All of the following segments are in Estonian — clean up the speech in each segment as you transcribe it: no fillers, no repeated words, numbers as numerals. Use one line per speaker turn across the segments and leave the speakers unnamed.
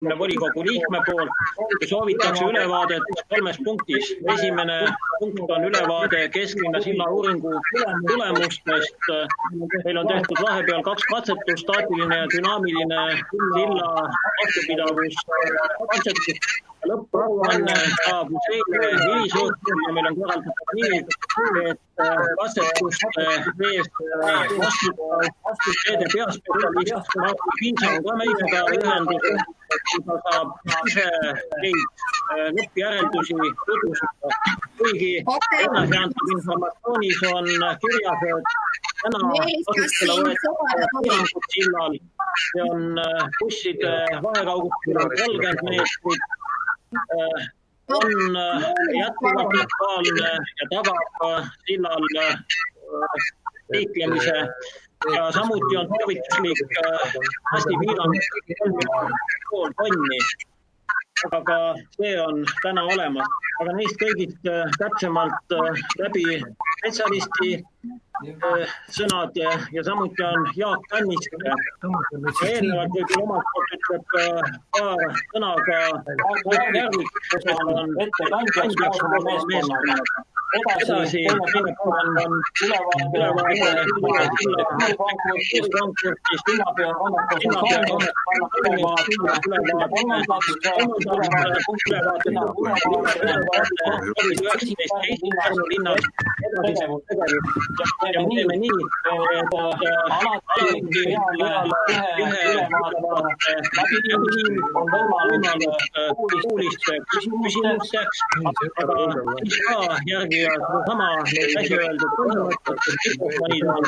volikogu liikme poolt. Soovitakse ülevaadet 3 punktis. Esimene punkt on ülevaade kesklinna silla uuringu tulemustest. Meil on tehtud vahepeal 2 katsetust, staatiline ja dünaamiline silla vastupidavus katsetus. Lõpparuanne saabus eile hilisõhtul ja meil on korraldatud nii, et katsetuste eest vastutav teede peaspetsialist Martti Piinsa on ka meiega ühenduses, ta saab ise neid lõppjäreldusi tutvustada. Kuigi edasi antud informatsioonis on kirjas, et täna kasutusele võetud sillal, see on busside vahekaugutus 30 meetrit, on jätkuvalt aktuaalne ja tagab sillal liiklemise ja samuti on tervituslik lastipiirang 3,5 tonni, aga see on täna olemas. Aga neist kõigist täpsemalt läbi spetsialisti sõnad ja samuti on Jaak Kanniste. Eelnevalt võib omalt poolt ütleb paar sõna ka Järvik, kes on ettekandjaks oma meeskonnaga. Edasi, teine pool on ülevaade konkursist, linnapea ja me teeme nii, et alati peale ühe ülevaate läbiviimist on võimalus kuuliste küsimusteks, aga siis ka järgivad sama käsi öeldud põhimõtted, mikrofonid on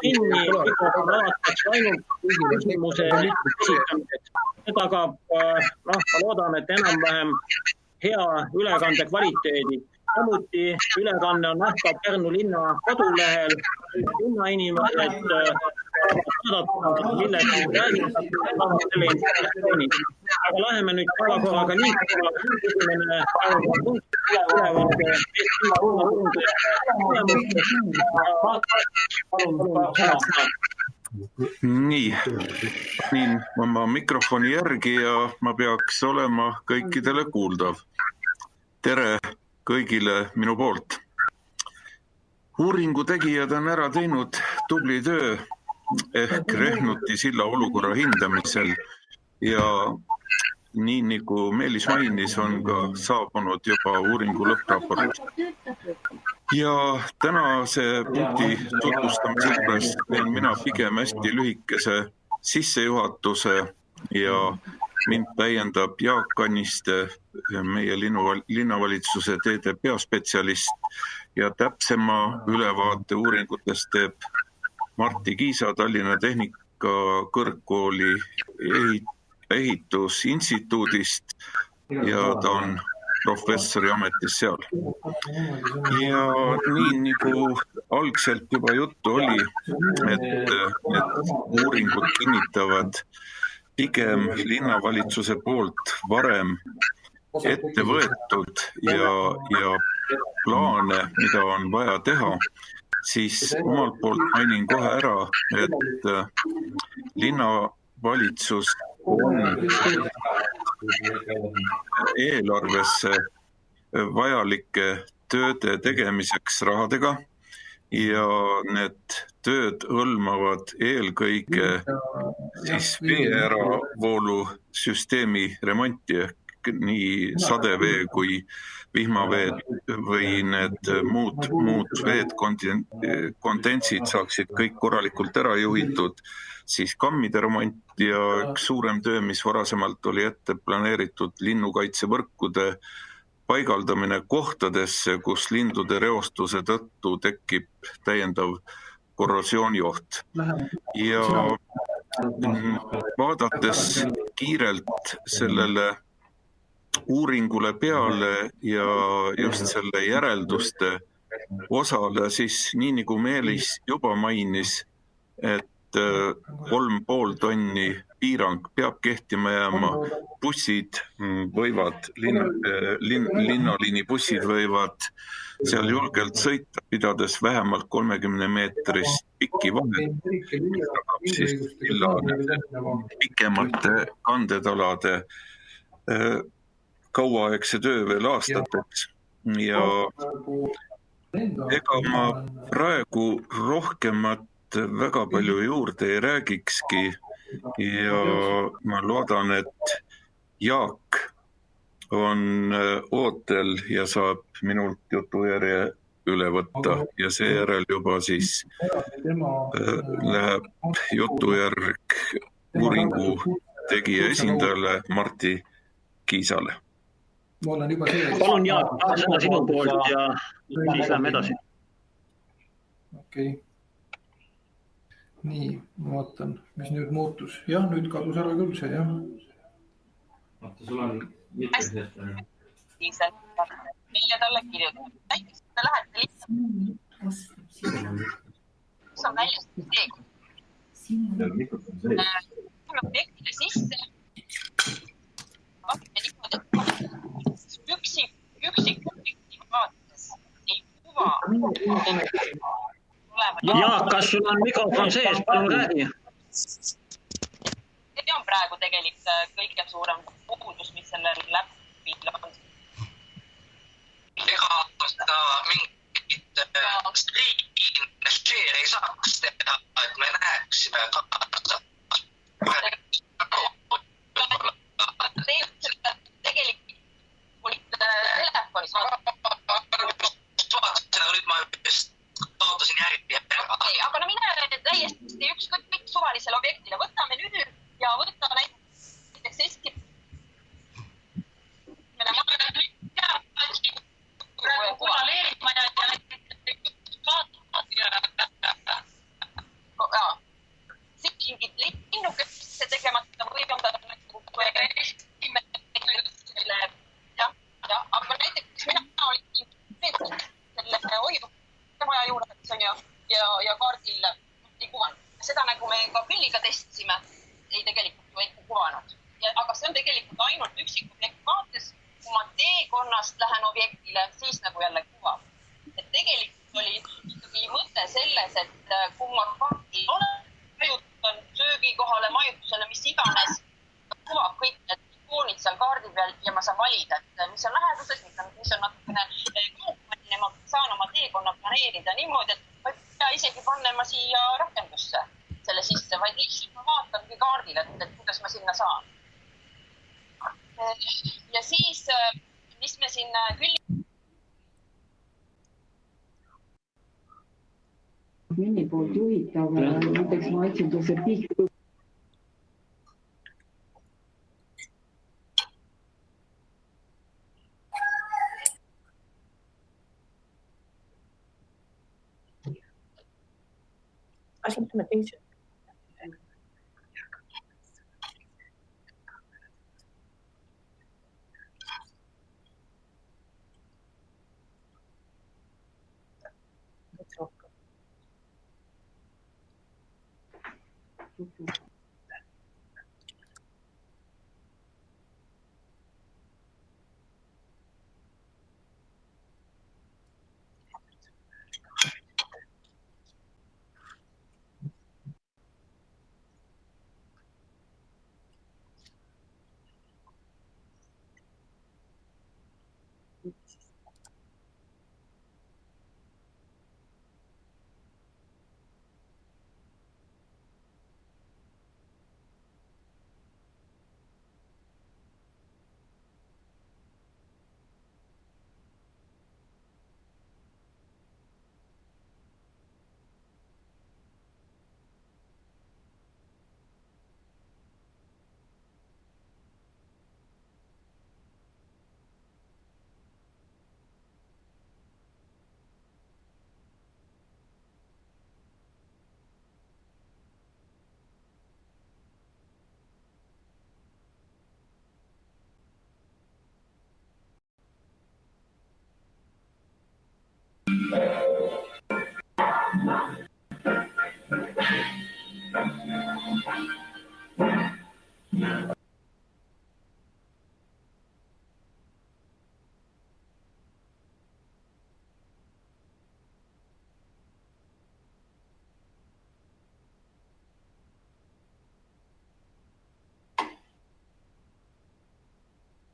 kinni, mikrofon avatakse ainult küsimuse esitamiseks. See tagab, ma loodan, et enam-vähem hea ülekande kvaliteedi. Samuti ülekanne on nähtav Pärnu linna kodulehel, linnainimesed millegi räägivad selle informatsiooni. Aga läheme nüüd päevakorraga liikuma, esimene päevakorrapunkt, ülevaade
Nii oma mikrofoni järgi ja ma peaks olema kõikidele kuuldav. Tere kõigile minu poolt. Uuringu tegijad on ära teinud tubli töö ehk Rehnuti silla olukorra hindamisel ja nii nagu Meelis mainis, on ka saabunud juba uuringu lõppraport. Ja tänase punkti tutvustamise juures teen mina pigem hästi lühikese sissejuhatuse ja mind täiendab Jaak Kanniste, meie linnavalitsuse teede peaspetsialist ja täpsema ülevaate uuringutest teeb Martti Kiisa Tallinna Tehnikakõrgkooli ehitusinstituudist ja ta on professori ametis seal. Ja nii nagu algselt juba juttu oli, et need uuringud kinnitavad pigem linnavalitsuse poolt varem ette võetud ja plaane, mida on vaja teha, siis omalt poolt mainin kohe ära, et linnavalitsus on eelarvesse vajalike tööde tegemiseks rahadega ja need tööd hõlmavad eelkõige siis veeäravoolusüsteemi remonti ehk nii sadevee kui vihmaveed või need muud veed, kondentsid saaksid kõik korralikult ära juhitud, siis kammide remont ja üks suurem töö, mis varasemalt oli ette planeeritud linnukaitsevõrkude paigaldamine kohtadesse, kus lindude reostuse tõttu tekib täiendav korrosioonioht. Ja vaadates kiirelt sellele uuringule peale ja just selle järelduste osale, siis nii nagu Meelis juba mainis, et 3,5 tonni piirang peab kehtima jääma, bussid võivad, linnaliinibussid võivad seal julgelt sõita, pidades vähemalt 30 meetrist pikki vahed, mis tagab siis silla pikemate kandetalade kauaaegse töö veel aastateks ja ega ma praegu rohkemat väga palju juurde ei räägikski ja ma loodan, et Jaak on ootel ja saab minult jutujärje üle võtta ja seejärel juba siis läheb jutujärg uuringu tegija esindajale Martti Kiisale.
Palun Jaak, sõna sinu poolt ja siis lähme edasi.
Okei. Nii, ma vaatan, mis nüüd muutus. Jah, nüüd kadus ära küll see, jah.
Vaata, sul on mitmes sellest.
Mille talle kirjutab. Näiteks, kui te lähete lihtsalt. Kus on väljas teekond? Objektile sisse. Üksik objektiiv vaates ei kuva.
Jaak, kas sul on mikrofon sees? Palun räägi.
See on praegu tegelikult kõige suurem puudus, mis selle läbi on. Ega seda mingit riigi ei saaks teha, et me näeksime tegelikult telefonis nüüd ma just kaotasin järgi. Aga no mine täiesti ükskõik suvalisele objektile. Võtame nüüd ja võtame näiteks Eesti. Kuna leerima ja siit mingid linnukesse tegemata või on ta aga näiteks mina olin selle hoiumaja juures ja kaardil ei kuvanud. Seda nagu me ka pilliga testisime, ei tegelikult ei kuvanud. Aga see on tegelikult ainult üksik objekt vaates. Kui ma teekonnast lähen objektile, siis nagu jälle kuvab. Et tegelikult oli ikkagi mõte selles, et kui ma kaardil olen, majutan söögikohale, majutusele, mis iganes, kuvab kõik need ikoonid seal kaardi peal ja ma saan valida, et mis on läheduses, mis on natukene kaupaline, ma saan oma teekonna planeerida niimoodi, et ma ei pea isegi panema siia rakendusse selle sisse, vaid lihtsalt ma vaatangi kaardil, et kuidas ma sinna saan. Ja siis, mis me siin küll...
Minni poolt juhitav, näiteks maitsenduse tihti.
Implementation.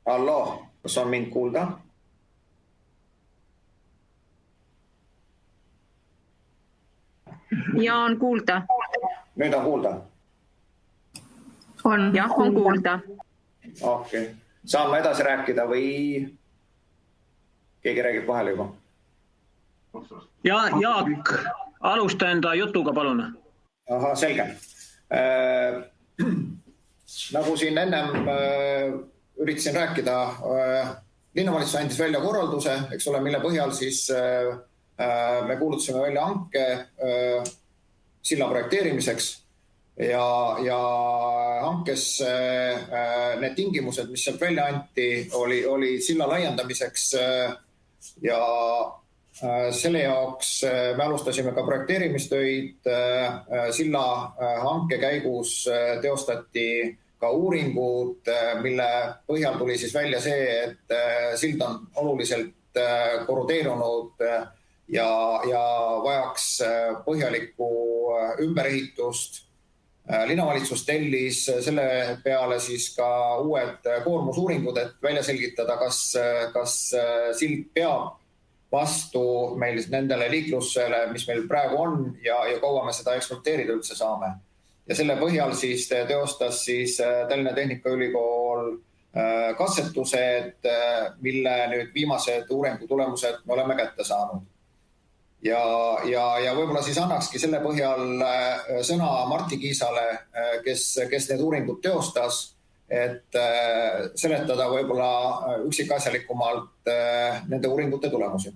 Allo, kas on mind kuulda?
Ja on kuulda.
Nüüd on kuulda?
Jah, on kuulda.
Okei. Saan ma edasi rääkida või keegi räägib vahele juba?
Ja Jaak, alusta enda jutuga, palun.
Aha, selge. Nagu siin ennem üritasin rääkida, linnavalitsus andis välja korralduse, eks ole, mille põhjal siis me kuulutasime välja hanke silla projekteerimiseks ja hankes need tingimused, mis sealt välja anti, oli silla laiendamiseks ja selle jaoks me alustasime ka projekteerimistöid. Silla hanke käigus teostati ka uuringud, mille põhjal tuli siis välja see, et sild on oluliselt korrodeerunud ja vajaks põhjalikku ümberehitust. Linnavalitsus tellis selle peale siis ka uued koormusuuringud, et välja selgitada, kas sild peab vastu meil nendele liiklusele, mis meil praegu on ja kaua me seda ekspluateerida üldse saame. Ja selle põhjal siis teostas siis Tallinna Tehnikaülikool katsetused, mille nüüd viimased uuringu tulemused me oleme kätte saanud. Ja võib-olla siis annakski selle põhjal sõna Martti Kiisale, kes need uuringud teostas, et seletada võib-olla üksikasjalikumalt nende uuringute tulemusi.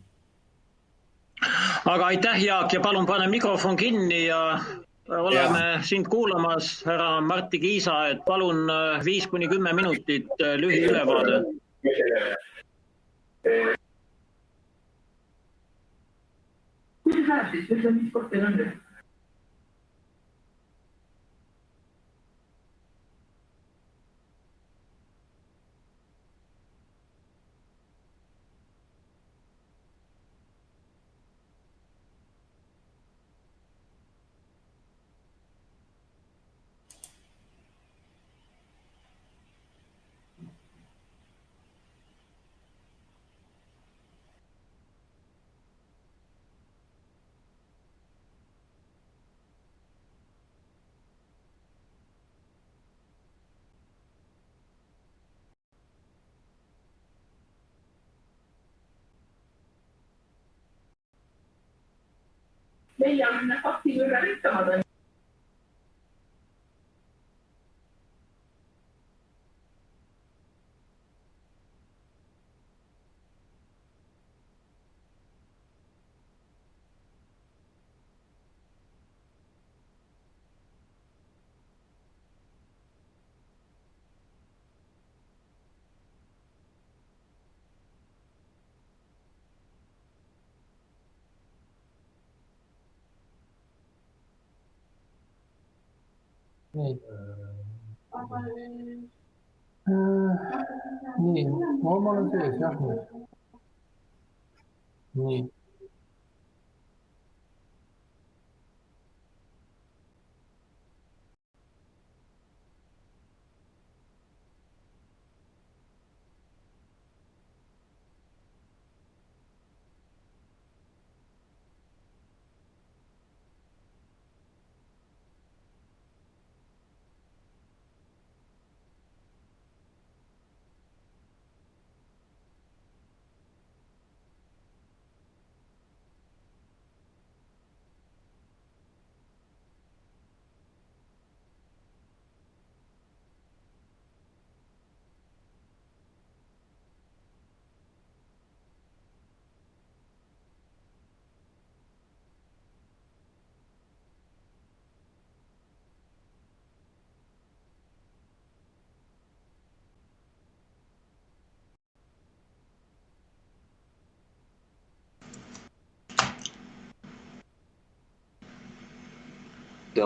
Aga aitäh, Jaak, ja palun pane mikrofon kinni ja oleme sind kuulamas, härra Martti Kiisa, et palun 5-10 minutit lühi ülevaade.
Kuidas läheb siis? Ütle, mis kord teil on nüüd? Meie on fakti võrra rikkamad on.
Nii, ma olen sees, jah. Nii.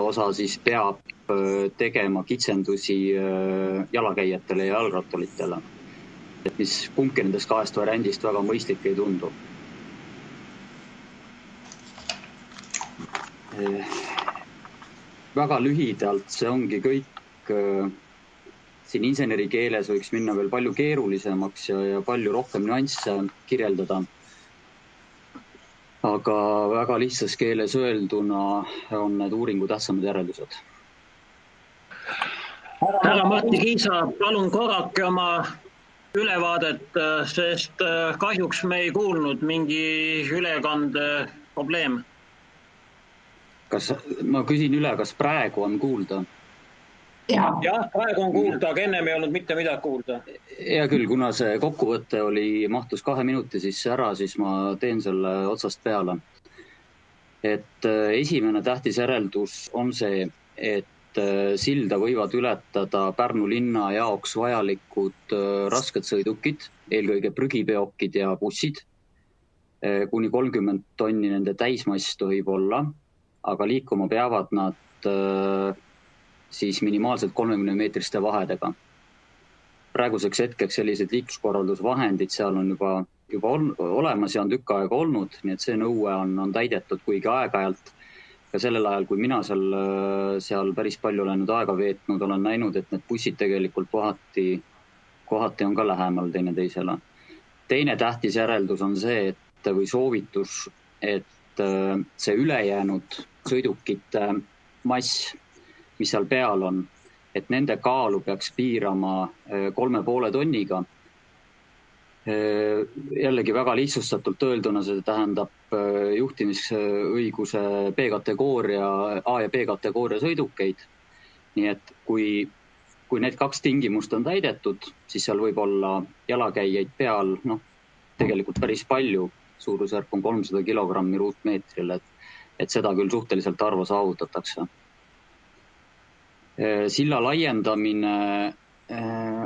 osa siis peab tegema kitsendusi jalakäijatele ja jalgratturitele, mis kumbki nendest kahest variandist väga mõistlik ei tundu. Väga lühidalt see ongi kõik. siin insenerikeeles võiks minna veel palju keerulisemaks ja palju rohkem nüansse kirjeldada. Aga väga lihtsas keeles öelduna on need uuringu tähtsamad järeldused.
Härra Martti Kiisa, palun korrake oma ülevaadet, sest kahjuks me ei kuulnud mingi ülekande probleem.
Ma küsin üle, kas praegu on kuulda?
Jah, praegu on kuulda, aga ennem ei olnud mitte midagi kuulda.
Hea küll, kuna see kokkuvõte mahtus 2 minuti sisse ära, siis ma teen selle otsast peale. Et esimene tähtis järeldus on see, et silda võivad ületada Pärnu linna jaoks vajalikud rasked sõidukid, eelkõige prügiveokid ja bussid. Kuni 30 tonni nende täismass tohib olla, aga liikuma peavad nad siis minimaalselt 30-meetriste vahedega. Praeguseks hetkeks sellised liikluskorraldusvahendid seal on juba olemas ja on tükk aega olnud, nii et see nõue on täidetud, kuigi aeg-ajalt. Ka sellel ajal, kui mina seal päris palju olen nüüd aega veetnud, olen näinud, et need bussid tegelikult kohati on ka lähemal teineteisele. Teine tähtis järeldus on see, või soovitus, et see ülejäänud sõidukite mass, mis seal peal on, et nende kaalu peaks piirama 3,5 tonniga. Jällegi väga lihtsustatult öelduna see tähendab juhtimisõiguse B-kategooria, A ja B-kategooria sõidukeid. Nii et kui need 2 tingimust on täidetud, siis seal võib olla jalakäijaid peal, tegelikult päris palju, suurusjärk on 300 kilogrammi ruutmeetril, et seda küll suhteliselt harva saavutatakse. Silla laiendamine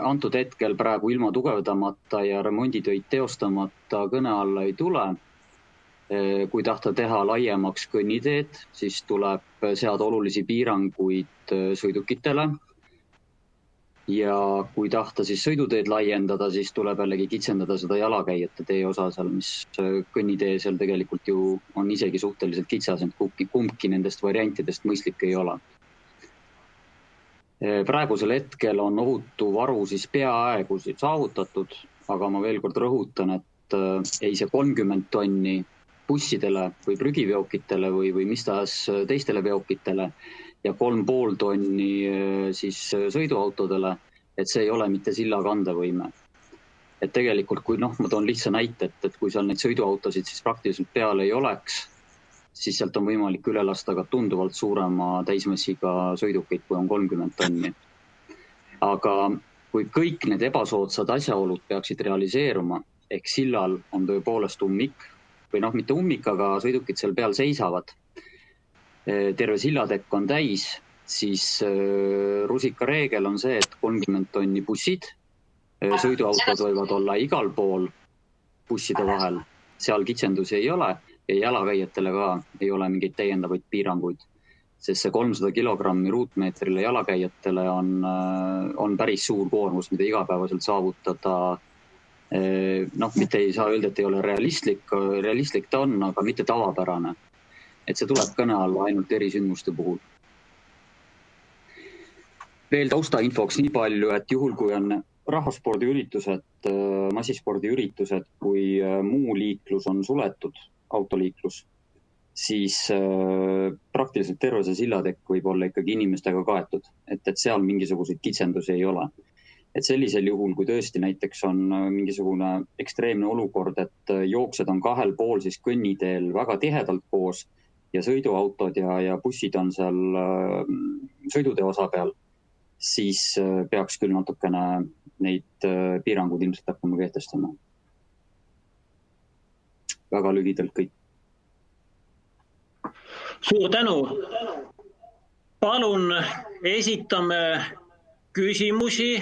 antud hetkel praegu ilma tugevdamata ja remonditöid teostamata kõne alla ei tule. Kui tahta teha laiemaks kõnniteed, siis tuleb seada olulisi piiranguid sõidukitele. Ja kui tahta siis sõiduteed laiendada, siis tuleb jällegi kitsendada seda jalakäijate tee osa seal, mis kõnnitee seal tegelikult ju on isegi suhteliselt kitsas, et kumbki nendest variantidest mõistlik ei ole. Praegusel hetkel on ohutu varu siis peaaegu saavutatud, aga ma veel kord rõhutan, et ei see 30 tonni bussidele või prügiveokitele või mis tahes teistele veokitele ja 3,5 tonni siis sõiduautodele, et see ei ole mitte silla kandevõime. Et tegelikult, kui ma toon lihtsa näite, et kui seal neid sõiduautosid siis praktiliselt peale ei oleks, siis sealt on võimalik üle lasta ka tunduvalt suurema täismassiga sõidukeid, kui on 30 tonni. Aga kui kõik need ebasoodsad asjaolud peaksid realiseeruma, ehk sillal on tõepoolest ummik, või mitte ummik, aga sõidukid seal peal seisavad, terve sillatekk on täis, siis rusikareegel on see, et 30 tonni bussid, sõiduautod võivad olla igal pool busside vahel, seal kitsendusi ei ole, ja jalakäijatele ka ei ole mingeid täiendavaid piiranguid, sest see 300 kilogrammi ruutmeetrile jalakäijatele on päris suur koormus, mida igapäevaselt saavutada. Mitte ei saa öelda, et ei ole realistlik ta on, aga mitte tavapärane. Et see tuleb kõne alla ainult erisündmuste puhul. Veel taustainfoks nii palju, et juhul kui on rahvaspordiüritused, massispordiüritused, kui muu liiklus on suletud, autoliiklus, siis praktiliselt terve see sillatekk võib olla ikkagi inimestega kaetud, et seal mingisuguseid kitsendusi ei ole. Et sellisel juhul, kui tõesti näiteks on mingisugune ekstreemne olukord, et jooksed on 2 pool siis kõnniteel väga tihedalt koos ja sõiduautod ja bussid on seal sõidutee osa peal, siis peaks küll natukene neid piirangud ilmselt hakkama kehtestama. Väga lühidalt kõik.
Suur tänu. Palun esitame küsimusi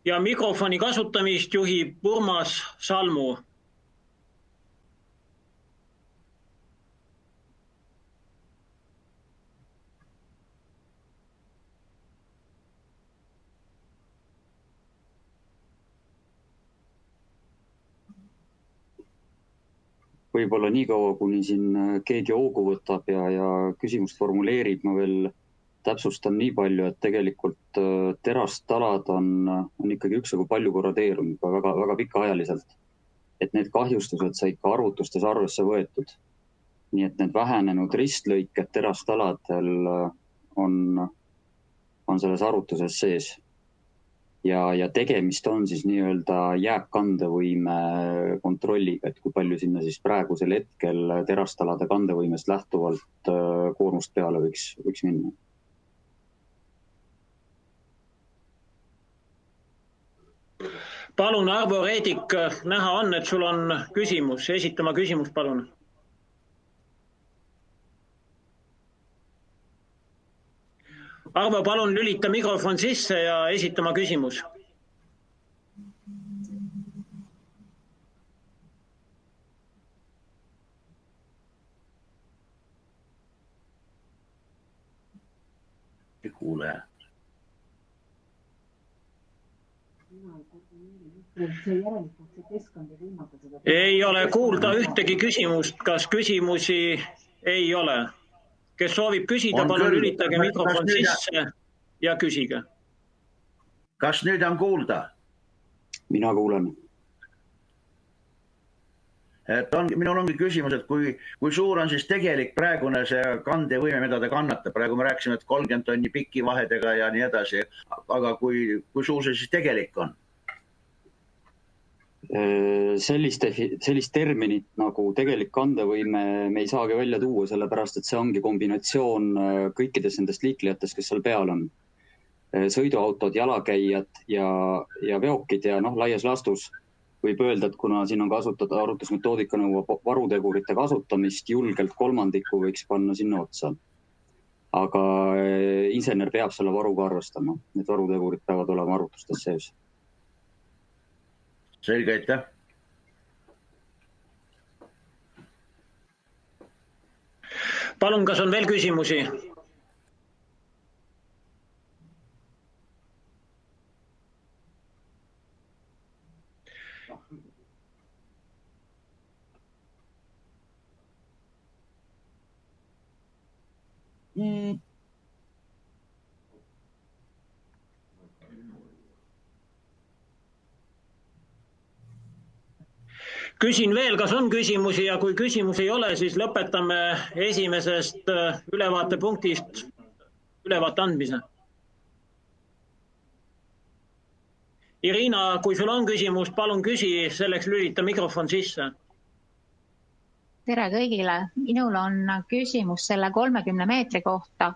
ja mikrofoni kasutamist juhib Urmas Salmu.
Võib-olla nii kaua, kuni siin keegi hoogu võtab ja küsimust formuleerib, ma veel täpsustan nii palju, et tegelikult terastalad on ikkagi üksjagu palju korradeerunud väga, väga pikaajaliselt. Et need kahjustused said ka arvutustes arvesse võetud. Nii et need vähenenud ristlõiked terastaladel on selles arvutuses sees. Ja tegemist on siis nii-öelda jääkkandevõime kontrolliga, et kui palju sinna siis praegusel hetkel terastalade kandevõimest lähtuvalt koormust peale võiks minna.
Palun, Arvo Reedik, näha on, et sul on küsimus. Esitama küsimus, palun. Arvo, palun lülita mikrofon sisse ja esitama küsimus.
Ei kuule.
Ei ole kuulda ühtegi küsimust. Kas küsimusi ei ole? Kes soovib küsida, palun lülitage mikrofon sisse ja küsige.
Kas nüüd on kuulda?
Mina kuulen.
Minul ongi küsimus, et kui suur on siis tegelik praegune see kandevõime, mida ta kannatab. Praegu me rääkisime, et 30 tonni pikki vahedega ja nii edasi. Aga kui suur see siis tegelik on?
Sellist terminit nagu tegelik kandevõime me ei saagi välja tuua, sellepärast et see ongi kombinatsioon kõikidest nendest liiklejatest, kes seal peal on. Sõiduautod, jalakäijad ja veokid ja laias laastus võib öelda, et kuna siin on kasutada arvutusmetoodika nõuab varutegurite kasutamist, julgelt kolmandiku võiks panna sinna otsa. Aga insener peab selle varuga arvestama. Need varutegurid peavad olema arvutustes sees.
Selge, aitäh.
Palun, kas on veel küsimusi? Küsin veel, kas on küsimusi ja kui küsimusi ei ole, siis lõpetame esimesest ülevaatepunktist ülevaate andmise. Irina, kui sul on küsimus, palun küsi, selleks lülita mikrofon sisse.
Tere kõigile. Minul on küsimus selle 30 meetri kohta.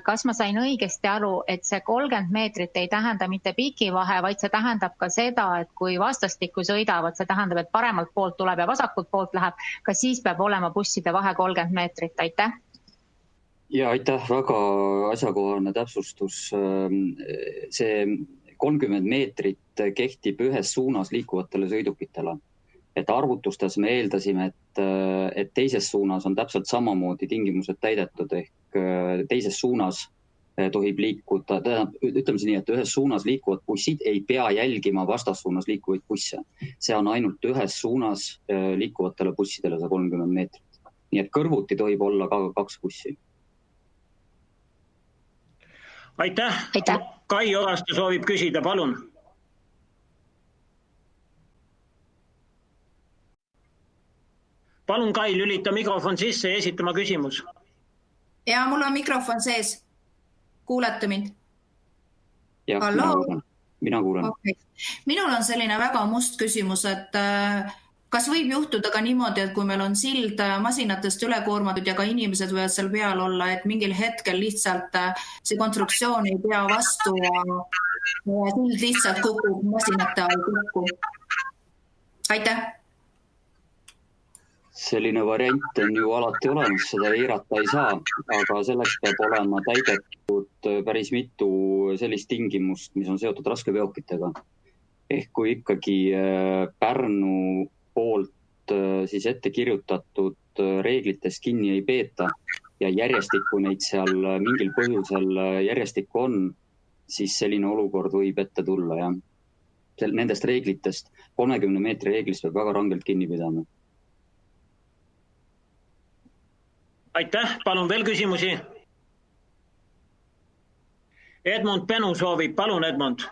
Kas ma sain õigesti aru, et see 30 meetrit ei tähenda mitte pikivahe, vaid see tähendab ka seda, et kui vastastikku sõidavad, see tähendab, et paremalt poolt tuleb ja vasakult poolt läheb, kas siis peab olema busside vahe 30 meetrit? Aitäh!
Ja aitäh, väga asjakohane täpsustus. See 30 meetrit kehtib ühes suunas liikuvatele sõidukitele. Et arvutustes me eeldasime, et teises suunas on täpselt samamoodi tingimused täidetud, ehk teises suunas tohib liikuda, ütleme nii, et ühes suunas liikuvad bussid ei pea jälgima vastassuunas liikuvaid busse. See on ainult ühes suunas liikuvatele bussidele see 30 meetrit. Nii et kõrvuti tohib olla ka 2 bussi.
Aitäh! Kai Oraste soovib küsida, palun. Palun, Kai, lülita mikrofon sisse ja esitama küsimus.
Ja, mul on mikrofon sees. Kuulete mind?
Jah, mina kuulen.
Okay. Minul on selline väga must küsimus, et kas võib juhtuda ka niimoodi, et kui meil on sild masinatest ülekoormatud ja ka inimesed võivad seal peal olla, et mingil hetkel lihtsalt see konstruktsioon ei pea vastu ja sild lihtsalt kukub masinate all kokku? Aitäh!
Selline variant on ju alati olemas, seda eirata ei saa, aga selleks peab olema täidetud päris mitu sellist tingimust, mis on seotud raskeveokitega. Ehk kui ikkagi Pärnu poolt siis ette kirjutatud reeglitest kinni ei peeta ja järjestikku neid seal mingil põhjusel järjestikku on, siis selline olukord võib ette tulla. Ja. Nendest reeglitest, 30 meetri reeglist peab väga rangelt kinni pidama.
Aitäh, palun veel küsimusi. Edmund Penu soovib, palun Edmund.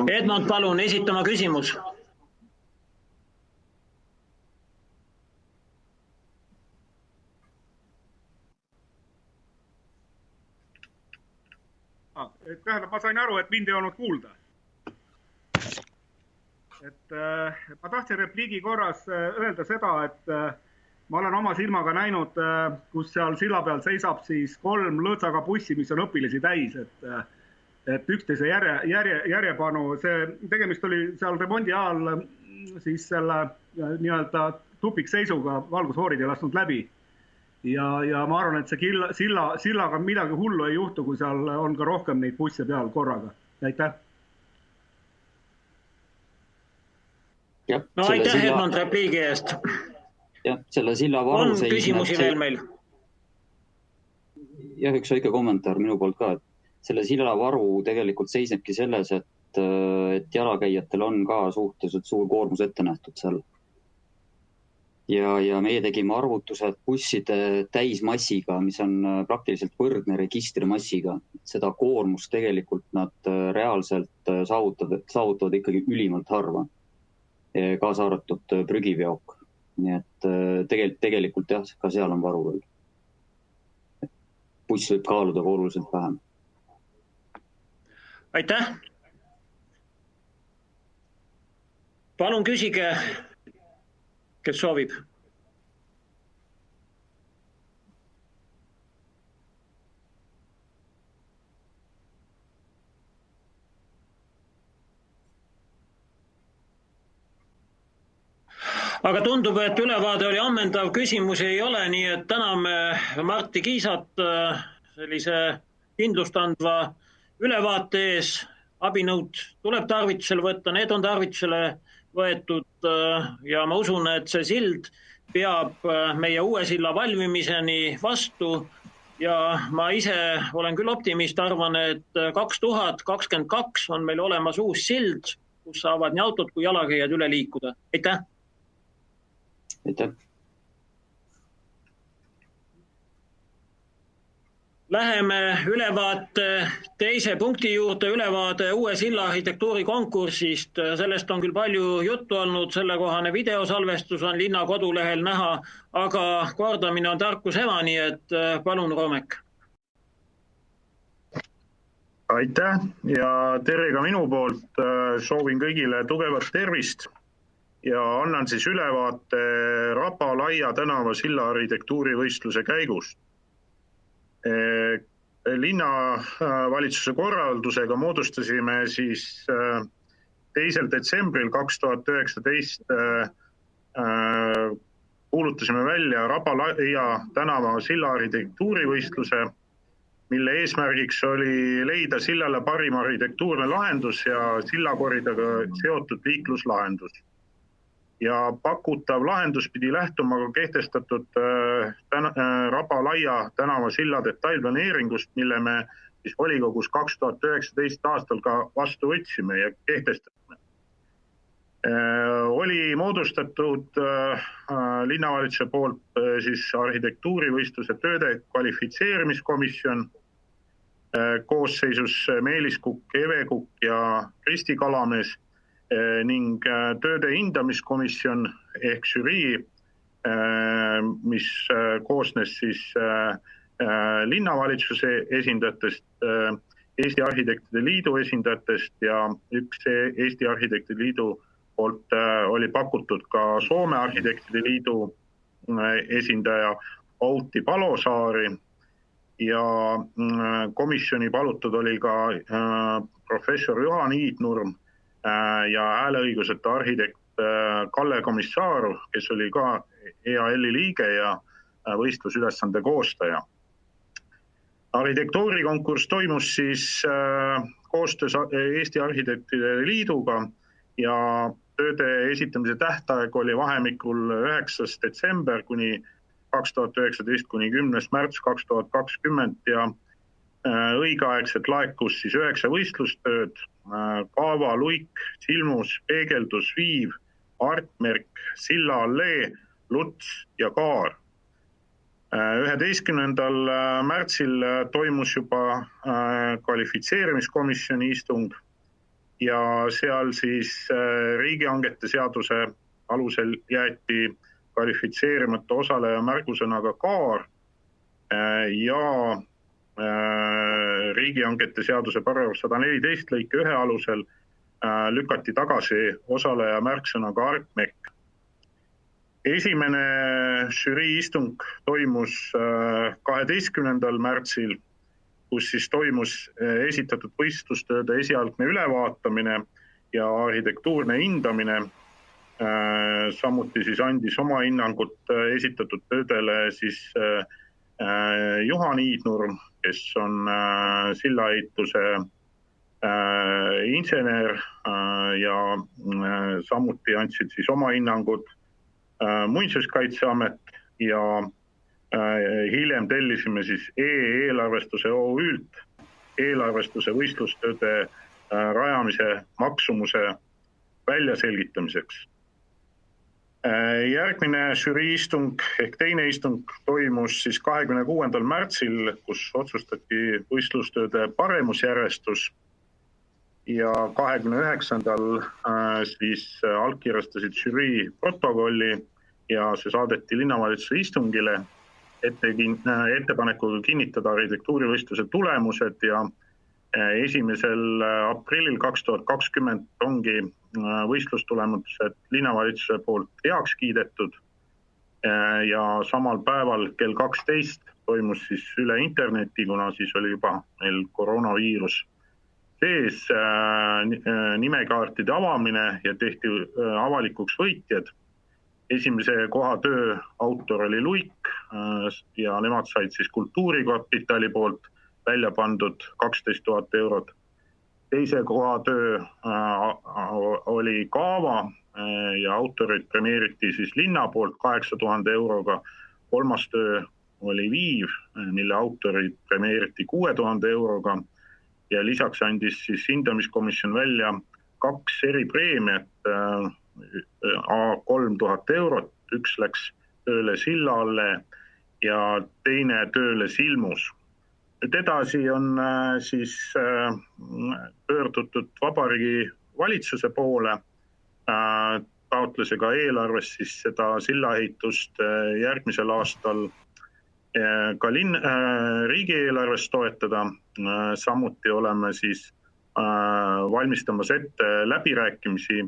Edmund, palun esitama küsimus.
Tähendab, ma sain aru, et mind ei olnud kuulda. Ma tahtsin repliigi korras öelda seda, et ma olen oma silmaga näinud, kus seal silla peal seisab siis 3 lõõtsaga bussi, mis on õpilasi täis, et üksteise järjepanu, tegemist oli seal remondi ajal siis selle nii-öelda tupikseisuga, valgushoorid ei lasknud läbi. Ja ma arvan, et see sillaga midagi hullu ei juhtu, kui seal on ka rohkem neid busse peal korraga. Aitäh.
No aitäh Edmund repliigi eest.
Jah, selle silla varu
on küsimusi veel meil?
Jah, üks väike kommentaar minu poolt ka, et selle silla varu tegelikult seisnebki selles, et jalakäijatel on ka suhteliselt suur koormus ette nähtud seal. Ja meie tegime arvutused busside täismassiga, mis on praktiliselt võrdne registrimassiga. Seda koormust tegelikult nad reaalselt saavutavad ikkagi ülimalt harva, kaasa arvatud prügiveok. Nii et tegelikult jah, ka seal on varu veel. Buss võib kaaluda oluliselt vähem.
Aitäh. Palun küsige, kes soovib. Aga tundub, et ülevaade oli ammendav, küsimusi ei ole, nii et täname Martti Kiisat sellise kindlust andva ülevaate ees. Abinõud tuleb tarvitusele võtta, need on tarvitusele võetud ja ma usun, et see sild peab meie uue silla valmimiseni vastu ja ma ise olen küll optimist, arvan, et 2022 on meil olemas uus sild, kus saavad nii autod kui jalakäijad üle liikuda. Aitäh!
Aitäh!
Läheme ülevaate teise punkti juurde, ülevaade uue silla arhitektuuri konkursist. Sellest on küll palju juttu olnud, sellekohane videosalvestus on linna kodulehel näha, aga kordamine on tarkus ema, nii et palun Roomek.
Aitäh ja tere ka minu poolt. Soovin kõigile tugevat tervist ja annan siis ülevaate Rapa-Laia tänava silla arhitektuurivõistluse käigust. Linnavalitsuse korraldusega moodustasime siis 2. detsembril 2019 kuulutasime välja Rapa-Laia tänava silla arhitektuurivõistluse, mille eesmärgiks oli leida sillale parim arhitektuurne lahendus ja sillakoridaga seotud liikluslahendus. Ja pakutav lahendus pidi lähtuma ka kehtestatud Rapa-Laia tänava silla detailplaneeringust, mille me siis volikogus 2019 aastal ka vastu võtsime ja kehtestasime. Oli moodustatud linnavalitsuse poolt siis arhitektuurivõistluse tööde kvalifitseerimiskomisjon koosseisus Meelis Kukk, Eve Kukk ja Kristi Kalamees ning tööde hindamiskomisjon ehk žürii, mis koosnes siis linnavalitsuse esindajatest, Eesti Arhitektide Liidu esindajatest ja üks Eesti Arhitektide Liidu poolt oli pakutud ka Soome Arhitektide Liidu esindaja Outi Palosaari ja komisjoni palutud oli ka professor Juhan Iidnurm ja hääleõiguseta arhitekt Kalle Komissaaru, kes oli ka EAL-i liige ja võistlusülesande koostaja. Arhitektuurikonkurss toimus siis koostöös Eesti Arhitektide Liiduga ja
tööde esitamise tähtaeg oli vahemikul 9. detsember kuni 2019 kuni 10. märts 2020 ja õigeaegselt laekus siis 9 võistlustööd, kaava, luik, silmus, peegeldus, viiv, artmerk, silla allee, luts ja kaar. 11. märtsil toimus juba kvalifitseerimiskomisjoni istung ja seal siis riigihangete seaduse alusel jäeti kvalifitseerimata osaleja märgusõnaga kaar ja riigihangete seaduse paragrahv 114 lõike 1 alusel lükati tagasi osaleja märksõnaga artmerk. Esimene žürii istung toimus 12. märtsil, kus siis toimus esitatud võistlustööde esialgne ülevaatamine ja arhitektuurne hindamine. Samuti siis andis oma hinnangut esitatud töödele siis Juhan Iidnurm, kes on sillaehituse insener ja samuti andsid siis oma hinnangud Muinsuskaitseamet ja hiljem tellisime siis eelarvestuse OÜ-lt eelarvestuse võistlustööde rajamise maksumuse väljaselgitamiseks. Järgmine žürii istung ehk teine istung toimus siis 26. märtsil, kus otsustati võistlustööde paremusjärjestus ja 29. siis allkirjastasid žürii protokolli ja see saadeti linnavalitsuse istungile ettepanekuga kinnitada arhitektuurivõistluse tulemused ja 1. aprillil 2020 ongi võistlustulemused linnavalitsuse poolt heaks kiidetud ja samal päeval kell 12 toimus siis üle interneti, kuna siis oli juba meil koroonaviirus sees nimekaartide avamine ja tehti avalikuks võitjad. Esimese koha töö autor oli Luik ja nemad said siis kultuurikapitali poolt välja pandud 12 000 eurot. Teise koha töö oli Kaava ja autorid premeeriti siis linna poolt 8000 euroga. Kolmas töö oli Viiv, mille autorid premeeriti 6000 euroga ja lisaks andis siis hindamiskomisjon välja 2 eripreemiat A3000 eurot. Üks läks tööle silla alle ja teine tööle silmus. Nüüd edasi on siis pöördutud Vabariigi valitsuse poole taotlusega eelarves siis seda sillaehitust järgmisel aastal ka riigieelarves toetada. Samuti oleme siis valmistamas ette läbirääkimisi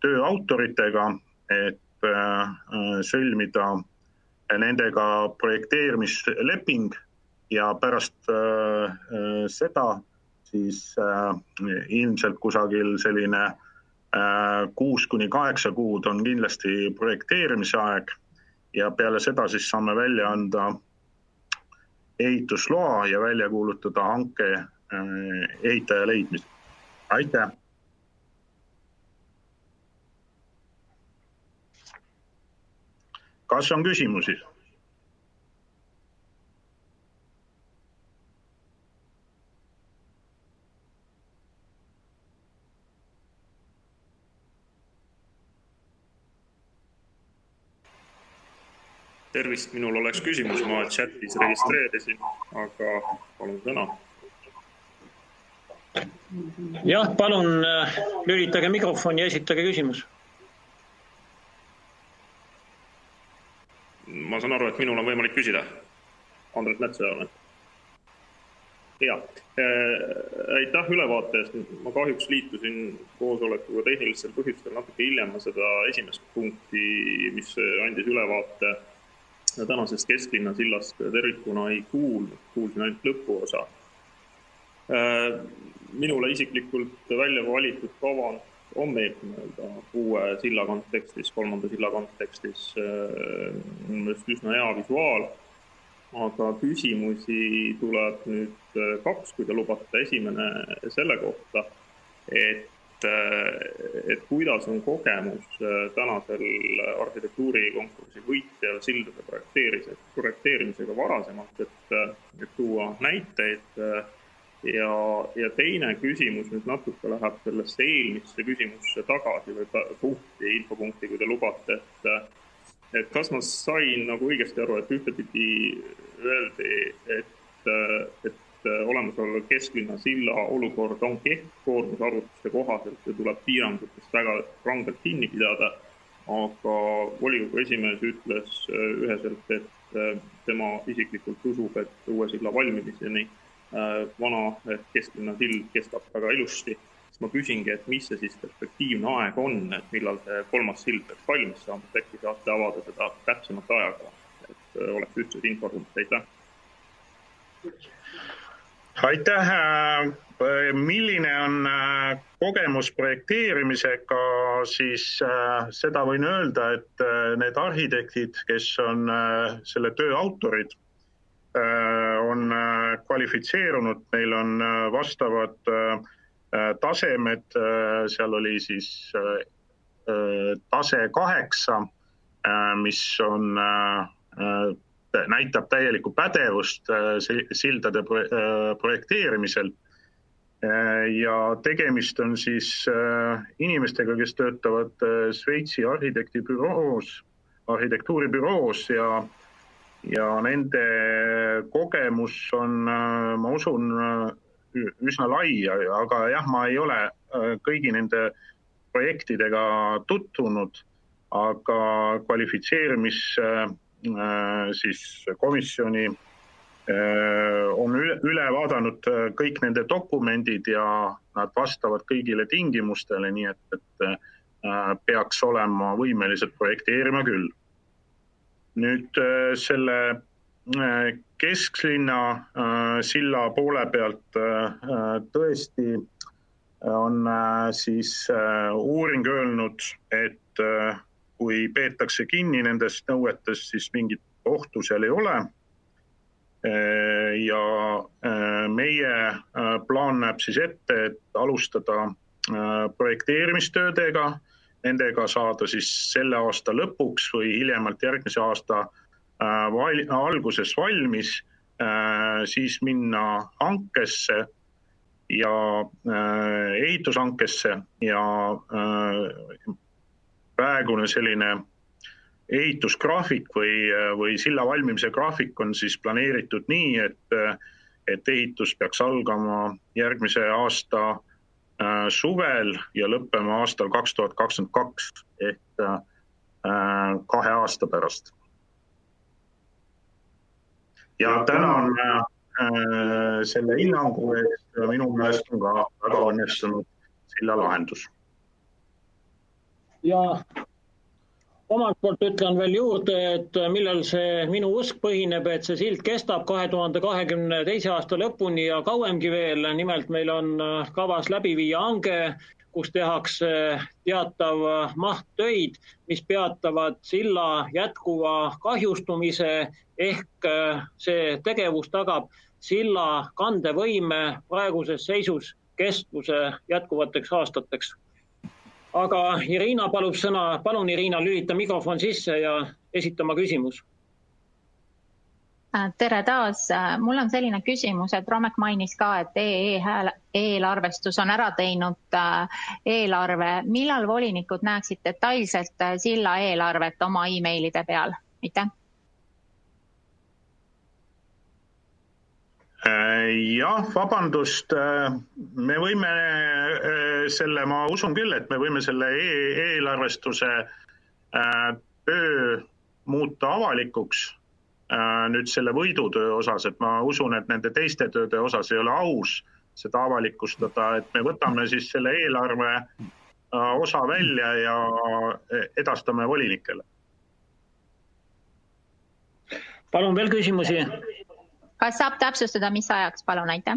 tööautoritega, et sõlmida nendega projekteerimisleping ja pärast seda siis ilmselt kusagil selline 6-8 kuud on kindlasti projekteerimise aeg ja peale seda siis saame välja anda ehitusloa ja välja kuulutada hanke ehitaja leidmisel. Aitäh! Kas on küsimusi?
Tervist, minul oleks küsimus, ma chatis registreerisin, aga palun sõna.
Jah, palun lülitage mikrofoni ja esitage küsimus.
Ma saan aru, et minul on võimalik küsida. Andres Metsoja olen. Ja, aitäh ülevaate eest. Ma kahjuks liitusin koosolekuga tehnilistel põhjustel natuke hiljem seda esimest punkti, mis andis ülevaate tänasest kesklinna sillast tervikuna ei kuulsin ainult lõpuosa. Minule isiklikult välja valitud kava on meeldinud uue silla kontekstis, 3. silla kontekstis üsna hea visuaal, aga küsimusi tuleb nüüd 2, kui te lubate. Esimene selle kohta, et et kuidas on kogemus tänasel arhitektuurikonkursi võitjal sildade projekteerimisega varasemalt, et tuua näiteid. Ja teine küsimus nüüd natuke läheb sellesse eelmisse küsimusse tagasi või infopunkti, kui te lubate, et kas ma sain nagu õigesti aru, et ühtepidi öeldi, et olemasolev kesklinna silla olukord on kehv koormusarvutuste kohaselt ja tuleb piirangutest väga rangelt kinni pidada, aga volikogu esimees ütles üheselt, et tema isiklikult usub, et uue silla valmimiseni vana kesklinna sild kestab väga ilusti. Siis ma küsingi, et mis see siis perspektiivne aeg on, et millal see kolmas sild peaks valmis saama, et äkki saate avada seda täpsemat aega, et oleks ühtses inforuumist.
Aitäh! Milline on kogemus projekteerimisega, siis seda võin öelda, et need arhitektid, kes on selle töö autorid, on kvalifitseerunud, neil on vastavad tasemed, seal oli siis tase 8, mis on, näitab täielikku pädevust sildade projekteerimisel. Ja tegemist on siis inimestega, kes töötavad Šveitsi arhitektuuribüroos ja nende kogemus on, ma usun, üsna lai, aga jah, ma ei ole kõigi nende projektidega tutvunud, aga kvalifitseerimis siis komisjoni on üle vaadanud kõik nende dokumendid ja nad vastavad kõigile tingimustele, nii et peaks olema võimelised projekteerima küll. Nüüd selle kesklinna silla poole pealt tõesti on siis uuring öelnud, et kui peetakse kinni nendest nõuetest, siis mingit ohtu seal ei ole. Ja meie plaan näeb siis ette, et alustada projekteerimistöödega, nendega saada siis selle aasta lõpuks või hiljemalt järgmise aasta alguses valmis, siis minna hankesse ja ehitushankesse ja praegune selline ehitusgraafik või silla valmimise graafik on siis planeeritud nii, et ehitus peaks algama järgmise aasta suvel ja lõppema aastal 2022 ehk 2 aasta pärast. Ja tänan selle hinnangu, et minu meelest on ka väga õnnestunud silla lahendus.
Ja omalt poolt ütlen veel juurde, et millal see minu usk põhineb, et see sild kestab 2022 aasta lõpuni ja kauemgi veel. Nimelt meil on kavas läbi viia hange, kus tehakse teatav maht töid, mis peatavad silla jätkuva kahjustumise ehk see tegevus tagab silla kandevõime praeguses seisus kestvuse jätkuvateks aastateks. Aga Irina palub sõna. Palun, Irina, lülita mikrofon sisse ja esitama küsimus.
Tere taas. Mul on selline küsimus, et Romek mainis ka, et eelarvestus on ära teinud eelarve. Millal volinikud näeksid detailselt silla eelarvet oma e-mailide peal? Aitäh.
Jah, vabandust, me võime selle, ma usun küll, et me võime selle eelarvestuse töö muuta avalikuks nüüd selle võidutöö osas, et ma usun, et nende teiste tööde osas ei ole aus seda avalikustada, et me võtame siis selle eelarve osa välja ja edastame volinikele.
Palun veel küsimusi.
Kas saab täpsustada, mis ajaks, palun, aitäh?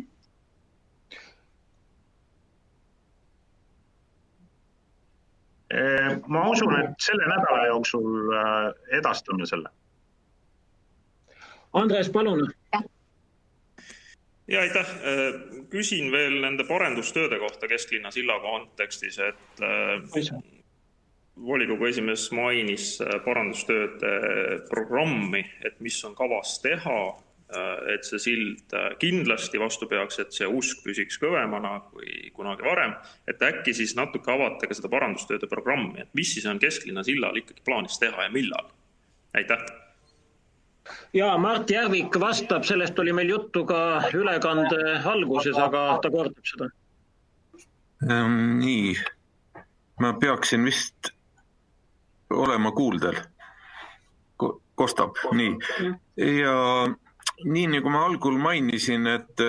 Ma usun, et selle nädala jooksul edastame selle.
Andres, palun.
Ja aitäh. Küsin veel nende parendustööde kohta kesklinna silla kontekstis, et volikogu esimees mainis parandustööde programmi, et mis on kavas teha, et see sild kindlasti vastu peaks, et see usk püsiks kõvemana kui kunagi varem, et äkki siis natuke avate ka seda parandustööde programmi, et mis siis on kesklinna sillal ikkagi plaanis teha ja millal? Aitäh!
Ja Mart Järvik vastab, sellest oli meil juttu ka ülekande alguses, aga ta kordab seda.
Nii, ma peaksin vist olema kuuldel. Kostab, nii. Ja nii nagu ma algul mainisin, et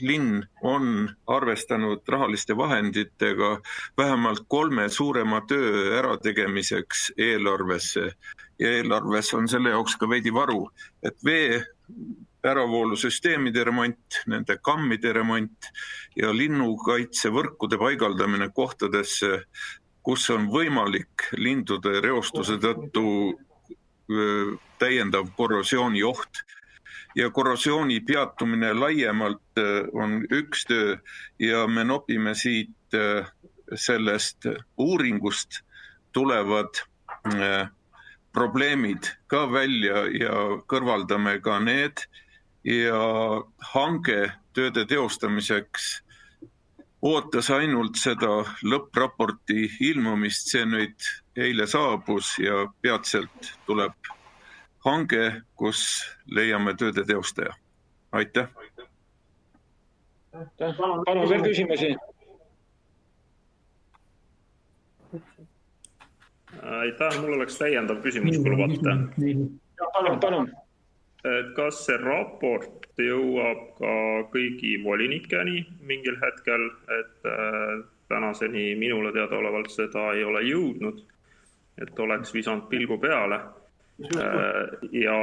linn on arvestanud rahaliste vahenditega vähemalt 3 suurema töö ärategemiseks eelarvesse ja eelarves on selle jaoks ka veidi varu, et vee äravoolusüsteemide remont, nende kammide remont ja linnukaitsevõrkude paigaldamine kohtadesse, kus on võimalik lindude reostuse tõttu täiendav korrosiooni oht. Ja korrosiooni peatumine laiemalt on üks töö ja me nopime siit sellest uuringust tulevad probleemid ka välja ja kõrvaldame ka need ja hange tööde teostamiseks ootas ainult seda lõppraporti ilmumist, see nüüd eile saabus ja peatselt tuleb hange, kus leiame tööde teostaja. Aitäh!
Palun veel küsimusi.
Aitäh, mul oleks täiendav küsimus, kui lubate.
Palun.
Kas see raport jõuab ka kõigi volinikeni mingil hetkel, et tänaseni minule teadaolevalt seda ei ole jõudnud, et oleks visanud pilgu peale? Ja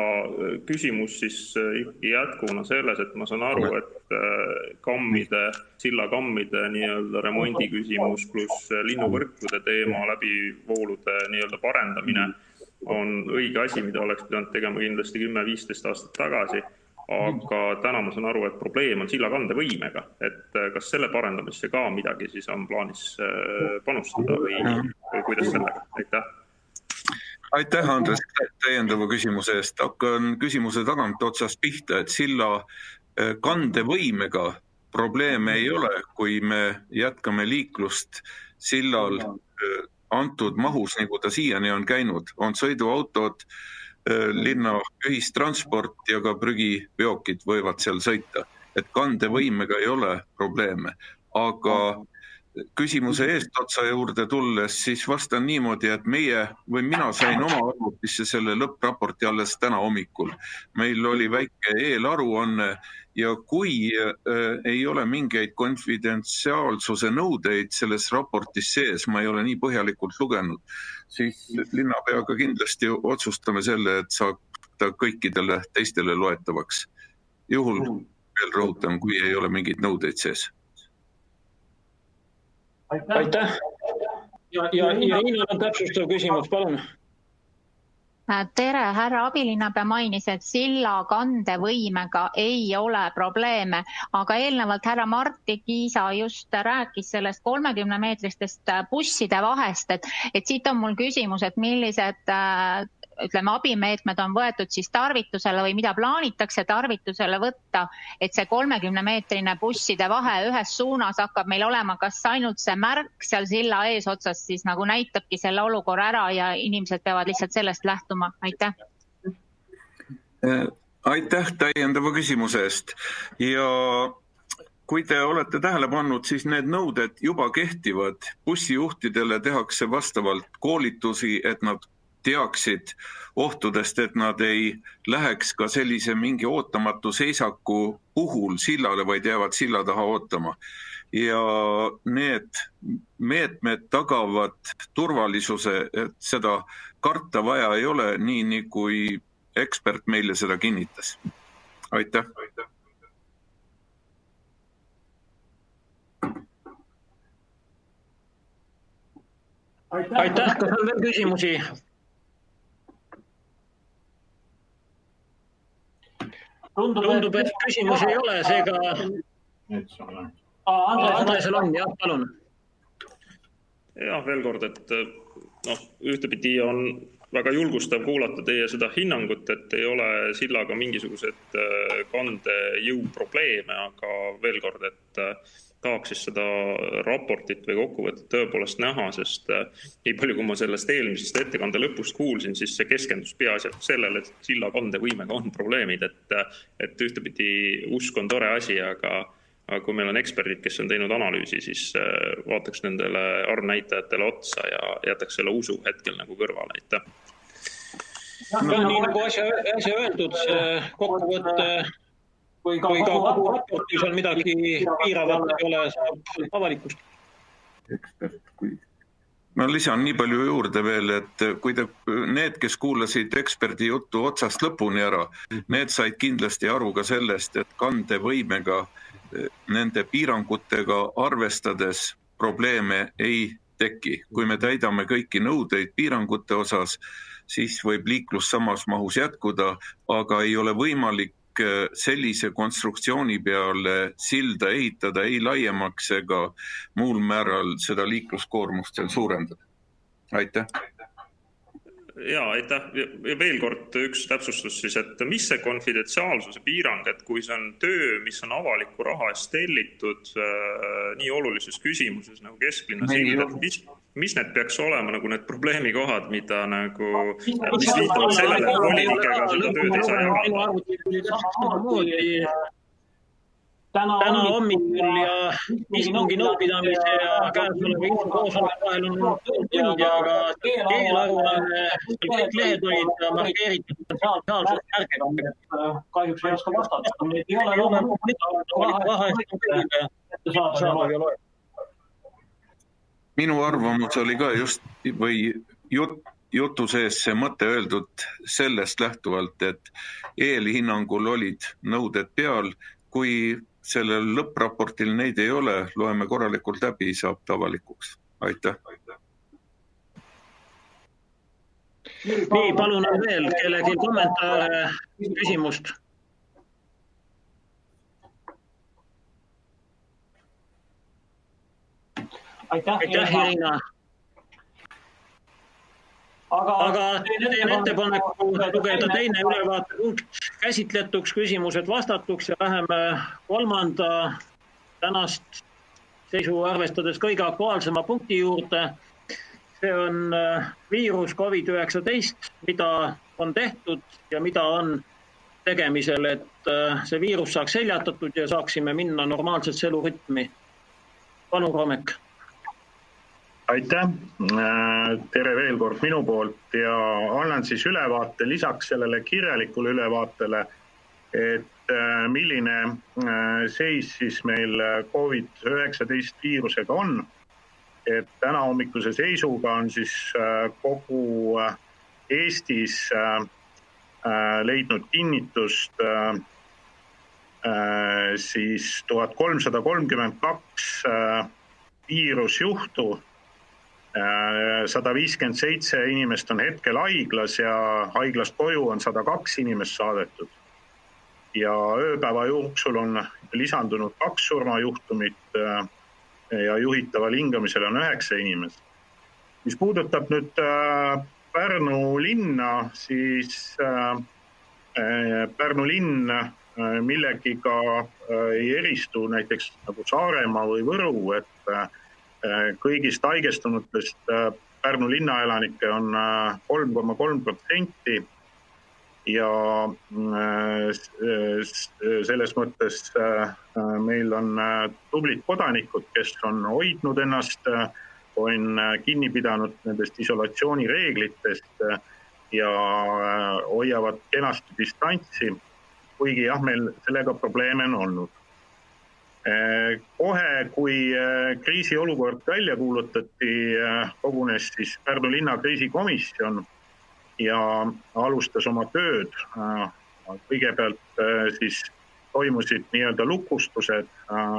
küsimus siis jätkuna selles, et ma saan aru, et sillakammide nii-öelda remondi küsimus pluss linnuvõrkude teema läbivoolude nii-öelda parendamine on õige asi, mida oleks pidanud tegema kindlasti 10-15 aastat tagasi, aga täna ma saan aru, et probleem on sillakande võimega, et kas selle parendamisse ka midagi siis on plaanis panustada või kuidas sellega? Aitäh!
Aitäh, Andres, täiendava küsimuse eest. Hakkan küsimuse tagant otsast pihta, et silla kandevõimega probleeme ei ole, kui me jätkame liiklust sillal antud mahus, nagu ta siiani on käinud. On sõiduautod, linna ühistransport ja ka prügiveokid võivad seal sõita. Et kandevõimega ei ole probleeme, aga küsimuse eestotsa juurde tulles, siis vastan niimoodi, et mina sain oma arvutisse selle lõppraporti alles täna hommikul. Meil oli väike eelaruanne ja kui ei ole mingeid konfidentsiaalsuse nõudeid selles raportis sees, ma ei ole nii põhjalikult lugenud, siis linnapeaga kindlasti otsustame selle, et saab ta kõikidele teistele loetavaks. Juhul veel rõhutan, kui ei ole mingeid nõudeid sees.
Aitäh. Ja Iina on täpsustav küsimus, palun.
Tere, härra abilinnapea mainis, et silla kandevõimega ei ole probleeme, aga eelnevalt härra Martti Kiisa just rääkis sellest 30-meetristest busside vahest, et siit on mul küsimus, et millised abimeetmed on võetud siis tarvitusele või mida plaanitakse tarvitusele võtta, et see 30-meetrine busside vahe ühes suunas hakkab meil olema, kas ainult see märk seal silla eesotsas siis nagu näitabki selle olukorra ära ja inimesed peavad lihtsalt sellest lähtuma. Aitäh.
Aitäh täiendava küsimuse eest. Ja kui te olete tähele pannud, siis need nõuded juba kehtivad. Bussijuhtidele tehakse vastavalt koolitusi, et nad teaksid ohtudest, et nad ei läheks ka sellise mingi ootamatu seisaku puhul sillale, vaid jäävad silla taha ootama. Ja need meetmed tagavad turvalisuse, et seda karta vaja ei ole, nii kui ekspert meile seda kinnitas. Aitäh.
Aitäh, kas on veel küsimusi? Tundub, et küsimusi ei ole, seega Andresel on, jah, palun.
Jah, veel kord, et ühtepidi on väga julgustav kuulata teie seda hinnangut, et ei ole sillaga mingisugused kandejõu probleeme, aga veel kord, et tahaks siis seda raportit või kokkuvõtet tõepoolest näha, sest nii palju, kui ma sellest eelmisest ettekande lõpust kuulsin, siis see keskendus peaasjalikult sellele, et silla kandevõimega on probleemid, et ühtepidi usk on tore asi, aga kui meil on eksperdid, kes on teinud analüüsi, siis vaataks nendele arvnäitajatele otsa ja jätaks selle usu hetkel nagu kõrvale, aitäh.
Nii nagu asja öeldud, kokkuvõtte, kui ka kogu raportis on midagi piiravat, ei ole, saab avalikust.
Ma lisan nii palju juurde veel, et kui need, kes kuulasid eksperdi juttu otsast lõpuni ära, need said kindlasti aru ka sellest, et kandevõimega nende piirangutega arvestades probleeme ei teki. Kui me täidame kõiki nõudeid piirangute osas, siis võib liiklus samas mahus jätkuda, aga ei ole võimalik sellise konstruktsiooni peale silda ehitada ei laiemaks ega muul määral seda liikluskoormust seal suurendada. Aitäh.
Jaa, aitäh. Ja veel kord üks täpsustus siis, et mis see konfidentsiaalsuse piirang, et kui see on töö, mis on avaliku raha eest tellitud nii olulises küsimuses nagu kesklinna sild, et mis need peaks olema nagu need probleemikohad, mida nagu, mis viitavad sellele, et volinikega seda tööd ei saa jagada?
Täna hommikul ja istungi nõupidamise ja käesoleva koosoleku vahel on tund, aga keelaruanne, kõik lehed olid markeeritud potentsiaalselt märkega. Kahjuks ei oska vastata. Ei ole raha eest.
Minu arvamus oli ka just või jutu sees see mõte öeldud sellest lähtuvalt, et eelhinnangul olid nõuded peal, kui sellel lõppraportil neid ei ole, loeme korralikult läbi, saab tavalikuks. Aitäh.
Nii, palun on veel kellegi kommentaare, küsimust. Aitäh, Irina. Aga teen ettepaneku lugeda teine ülevaatepunkt käsitletuks, küsimused vastatuks ja läheme kolmanda tänast seisu arvestades kõige aktuaalsema punkti juurde. See on viirus COVID-19, mida on tehtud ja mida on tegemisel, et see viirus saaks seljatatud ja saaksime minna normaalsesse elurütmi. Palun, Romek.
Aitäh. Tere veel kord minu poolt ja annan siis ülevaate lisaks sellele kirjalikule ülevaatele, et milline seis siis meil COVID-19 viirusega on. Et täna hommikuse seisuga on siis kogu Eestis leidnud kinnitust siis 1332 viirusjuhtu. 157 inimest on hetkel haiglas ja haiglast koju on 102 inimest saadetud. Ja ööpäeva jooksul on lisandunud 2 surmajuhtumit ja juhitaval hingamisel on 9 inimest. Mis puudutab nüüd Pärnu linna, siis Pärnu linn millegiga ei eristu näiteks nagu Saaremaa või Võru, et kõigist haigestunutest Pärnu linnaelanikke on 3,3% ja selles mõttes meil on tublid kodanikud, kes on hoidnud ennast, on kinni pidanud nendest isolatsioonireeglitest ja hoiavad kenasti distantsi, kuigi jah, meil sellega probleeme on olnud. Kohe, kui kriisiolukord välja kuulutati, kogunes siis Pärnu linna kriisikomisjon ja alustas oma tööd. Kõigepealt siis toimusid nii-öelda lukustused,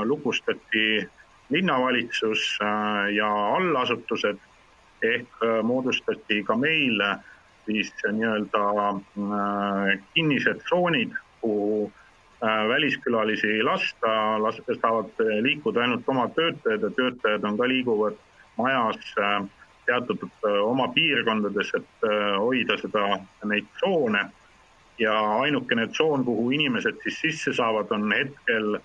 lukustati linnavalitsus ja allasutused ehk moodustati ka meil siis nii-öelda kinnised tsoonid, kuhu väliskülalisi lasta, saavad liikuda ainult oma töötajad ja töötajad on ka liiguvad majas teatud oma piirkondades, et hoida neid tsoone. Ja ainukene tsoon, kuhu inimesed siis sisse saavad, on hetkel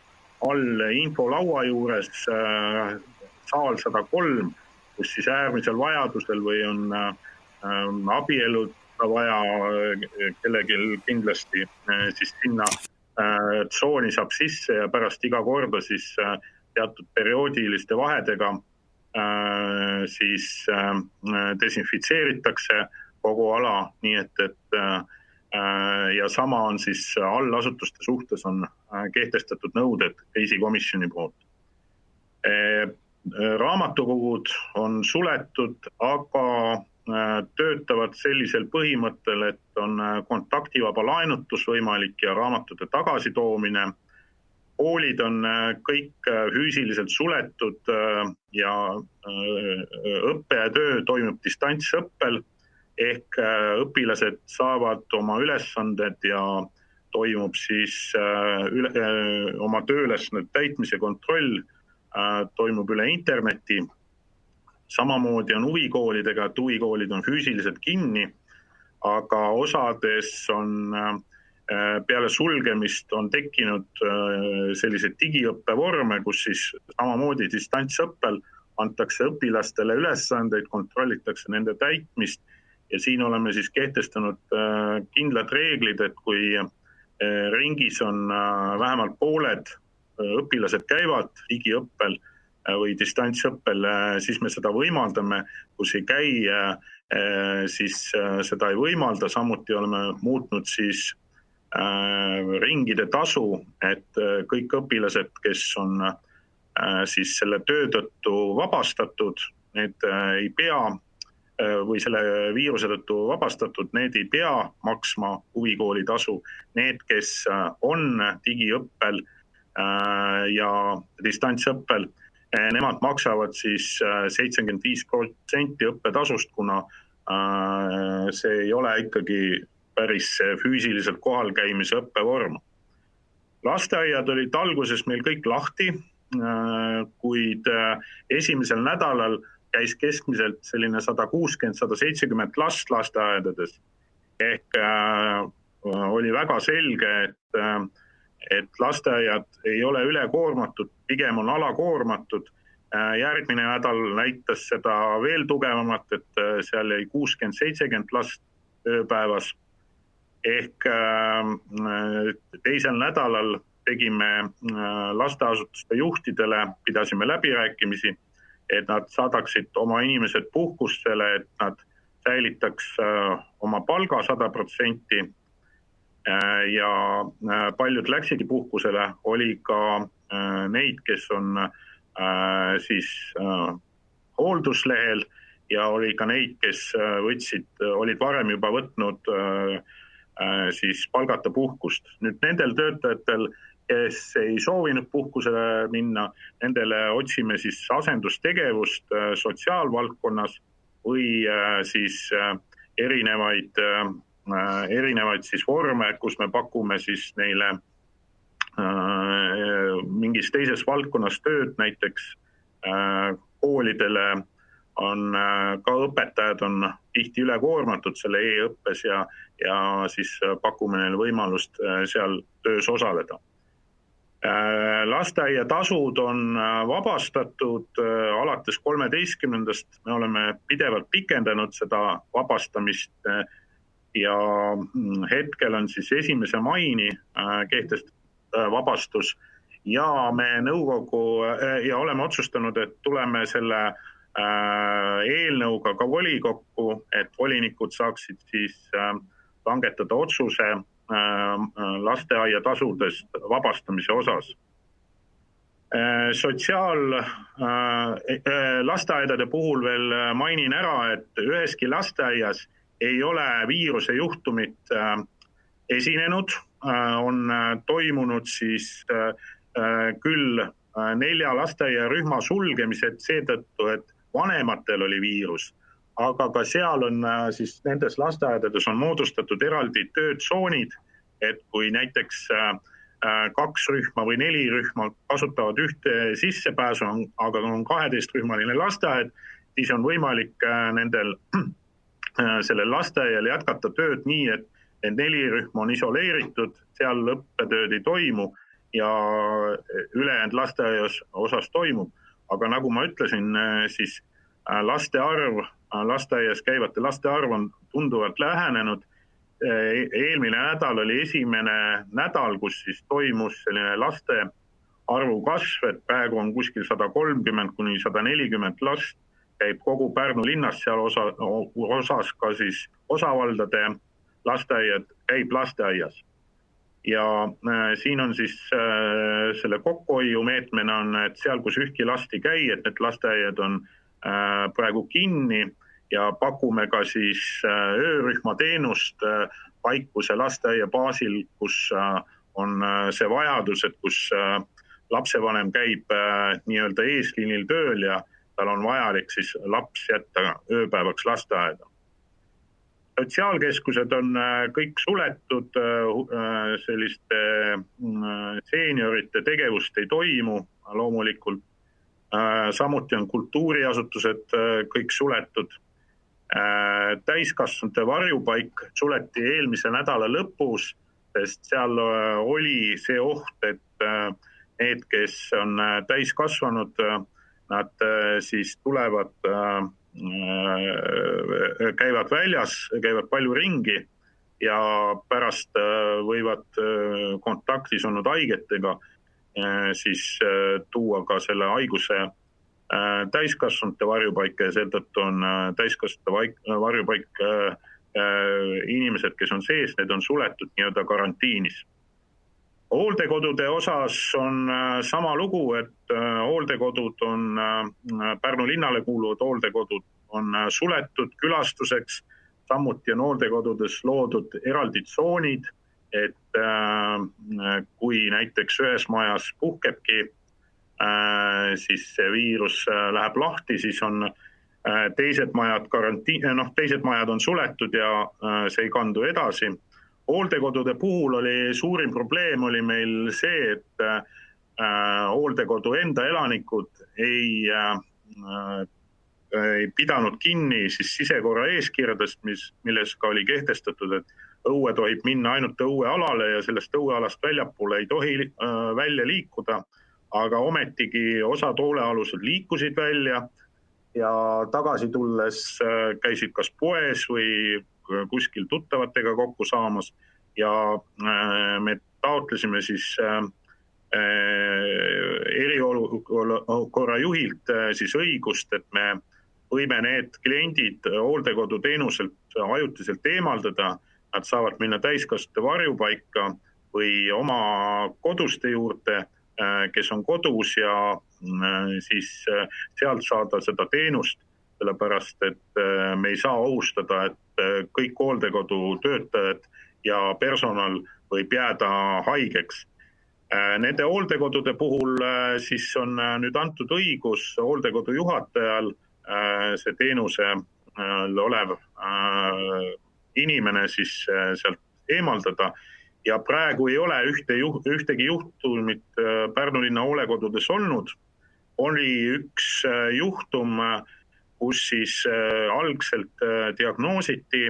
all infolaua juures saal 103, kus siis äärmisel vajadusel või on abielud vaja kellegil kindlasti siis sinna tsooni saab sisse ja pärast iga korda siis teatud perioodiliste vahedega siis desinfitseeritakse kogu ala, nii et ja sama on siis allasutuste suhtes on kehtestatud nõuded kriisikomisjoni poolt. Raamatukogud on suletud, aga töötavad sellisel põhimõttel, et on kontaktivaba laenutus võimalik ja raamatute tagasitoomine. Koolid on kõik füüsiliselt suletud ja õppe ja töö toimub distantsõppel ehk õpilased saavad oma ülesanded ja toimub siis oma tööülesande täitmise kontroll toimub üle interneti. Samamoodi on huvikoolidega, et huvikoolid on füüsiliselt kinni, aga osades on peale sulgemist on tekkinud sellised digiõppevorme, kus siis samamoodi distantsõppel antakse õpilastele ülesandeid, kontrollitakse nende täitmist ja siin oleme siis kehtestanud kindlad reeglid, et kui ringis on vähemalt pooled õpilased käivad digiõppel või distantsõppel, siis me seda võimaldame, kus ei käi, siis seda ei võimalda. Samuti oleme muutnud siis ringide tasu, et kõik õpilased, kes on siis selle töö tõttu vabastatud, need ei pea või selle viiruse tõttu vabastatud, need ei pea maksma huvikooli tasu. Need, kes on digiõppel ja distantsõppel, nemad maksavad siis 75% õppetasust, kuna see ei ole ikkagi päris füüsiliselt kohal käimise õppevorm. Lasteaiad olid alguses meil kõik lahti, kuid esimesel nädalal käis keskmiselt selline 160-170 last lasteaedades. Ehk oli väga selge, et lasteaiad ei ole ülekoormatud, pigem on alakoormatud. Järgmine nädal näitas seda veel tugevamat, et seal jäi 60-70 last ööpäevas. Ehk teisel nädalal tegime lasteasutuste juhtidele, pidasime läbirääkimisi, et nad saadaksid oma inimesed puhkustele, et nad säilitaks oma palga 100%. Ja paljud läksidki puhkusele, oli ka neid, kes on siis hoolduslehel ja oli ka neid, kes olid varem juba võtnud siis palgata puhkust. Nüüd nendel töötajatel, kes ei soovinud puhkusele minna, nendele otsime siis asendustegevust sotsiaalvaldkonnas või siis erinevaid siis vorme, kus me pakume siis neile mingis teises valdkonnas tööd, näiteks koolidele on ka õpetajad on tihti ülekoormatud selle e-õppes ja siis pakume neile võimalust seal töös osaleda. Lasteaiatasud on vabastatud alates 13. Me oleme pidevalt pikendanud seda vabastamist ja hetkel on siis 1. maini kehtestatud vabastus ja me nõukogu ja oleme otsustanud, et tuleme selle eelnõuga ka volikokku, et volinikud saaksid siis langetada otsuse lasteaiatasudest vabastamise osas. Lasteaedade puhul veel mainin ära, et üheski lasteaias ei ole viiruse juhtumit esinenud, on toimunud siis küll 4 lasteaiarühma sulgemised seetõttu, et vanematel oli viirus, aga ka seal on siis nendes lasteaedades on moodustatud eraldi töötsoonid, et kui näiteks 2 rühma või 4 rühma kasutavad ühte sissepääsu, aga on 12-rühmaline lasteaed, siis on võimalik nendel sellel lasteaial jätkata tööd nii, et 4 rühma on isoleeritud, seal õppetööd ei toimu ja ülejäänud lasteaias osas toimub. Aga nagu ma ütlesin, siis lasteaias käivate laste arv on tunduvalt lähenenud. Eelmine nädal oli esimene nädal, kus siis toimus selline laste arvu kasv, et praegu on kuskil 130 kuni 140 last, käib kogu Pärnu linnas, seal osas ka siis osavaldade lasteaiad, käib lasteaias. Ja siin on siis selle kokkuhoiumeetmena on, et seal, kus ühtki last ei käi, et need lasteaiad on praegu kinni ja pakume ka siis öörühma teenust paikuse lasteaia baasil, kus on see vajadus, et kus lapsevanem käib nii-öelda eesliinil tööl ja tal on vajalik siis laps jätta ööpäevaks lasteaeda. Sotsiaalkeskused on kõik suletud, selliste seeniorite tegevust ei toimu loomulikult. Samuti on kultuuriasutused kõik suletud. Täiskasvanute varjupaik suleti eelmise nädala lõpus, sest seal oli see oht, et need, kes on täiskasvanud, nad siis tulevad, käivad väljas, käivad palju ringi ja pärast võivad kontaktis olnud haigetega siis tuua ka selle haiguse täiskasvanute varjupaika ja seetõttu on täiskasvanute varjupaik inimesed, kes on sees, need on suletud nii-öelda karantiinis. Hooldekodude osas on sama lugu, et hooldekodud on, Pärnu linnale kuuluvad hooldekodud on suletud külastuseks, samuti on hooldekodudes loodud eraldi tsoonid, et kui näiteks ühes majas puhkebki, siis see viirus läheb lahti, siis on teised majad on suletud ja see ei kandu edasi. Hooldekodude puhul oli suurim probleem oli meil see, et hooldekodu enda elanikud ei pidanud kinni siis sisekorra eeskirjadest, milles ka oli kehtestatud, et õue tohib minna ainult õuealale ja sellest õuealast väljapoole ei tohi välja liikuda, aga ometigi osad hoolealused liikusid välja ja tagasi tulles käisid kas poes või kuskil tuttavatega kokku saamas ja me taotlesime siis eriolukorra juhilt siis õigust, et me võime need kliendid hooldekodu teenuselt ajutiselt eemaldada, nad saavad minna täiskasvanute varjupaika või oma koduste juurde, kes on kodus ja siis sealt saada seda teenust, sellepärast et me ei saa ohustada, et kõik hooldekodu töötajad ja personal võib jääda haigeks. Nende hooldekodude puhul siis on nüüd antud õigus hooldekodu juhatajal see teenuse olev inimene siis sealt eemaldada ja praegu ei ole ühtegi juhtumit Pärnu linna hoolekodudes olnud. Oli üks juhtum, kus siis algselt diagnoositi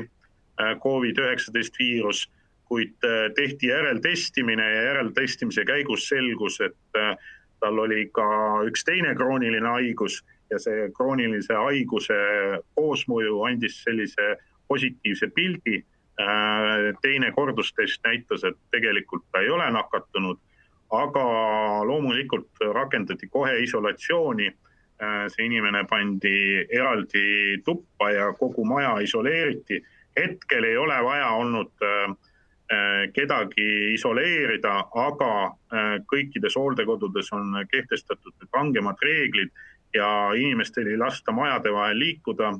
COVID-19 viirus, kuid tehti järeltestimine ja järeltestimise käigus selgus, et tal oli ka üks teine krooniline haigus ja see kroonilise haiguse koosmõju andis sellise positiivse pildi. Teine kordustest näitas, et tegelikult ta ei ole nakatunud, aga loomulikult rakendati kohe isolatsiooni. See inimene pandi eraldi tuppa ja kogu maja isoleeriti. Hetkel ei ole vaja olnud kedagi isoleerida, aga kõikides hooldekodudes on kehtestatud kangemad reeglid ja inimestel ei lasta majade vahel liikuda.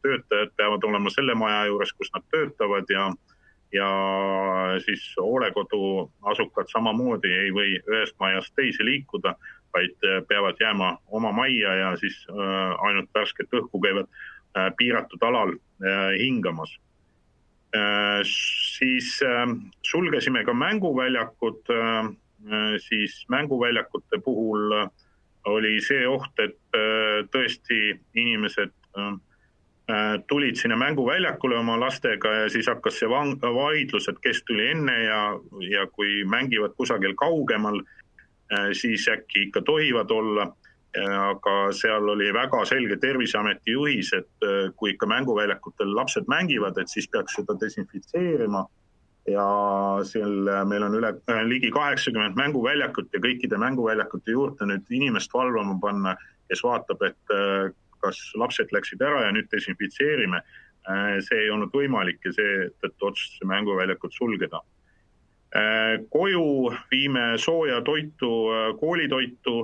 Töötajad peavad olema selle maja juures, kus nad töötavad ja siis hoolekodu asukad samamoodi ei või ühest majast teise liikuda, vaid peavad jääma oma majja ja siis ainult värsket õhku käivad piiratud alal hingamas. Siis sulgesime ka mänguväljakud, siis mänguväljakute puhul oli see oht, et tõesti inimesed tulid sinna mänguväljakule oma lastega ja siis hakkas see vaidlus, et kes tuli enne ja kui mängivad kusagil kaugemal, siis äkki ikka tohivad olla. Aga seal oli väga selge Terviseameti juhis, et kui ikka mänguväljakutel lapsed mängivad, et siis peaks seda desinfitseerima. Ja meil on ligi 80 mänguväljakut ja kõikide mänguväljakute juurde nüüd inimest valvama panna, kes vaatab, et kas lapsed läksid ära ja nüüd desinfitseerime. See ei olnud võimalik ja seetõttu otsustasime mänguväljakut sulgeda. Koju viime sooja toitu, koolitoitu,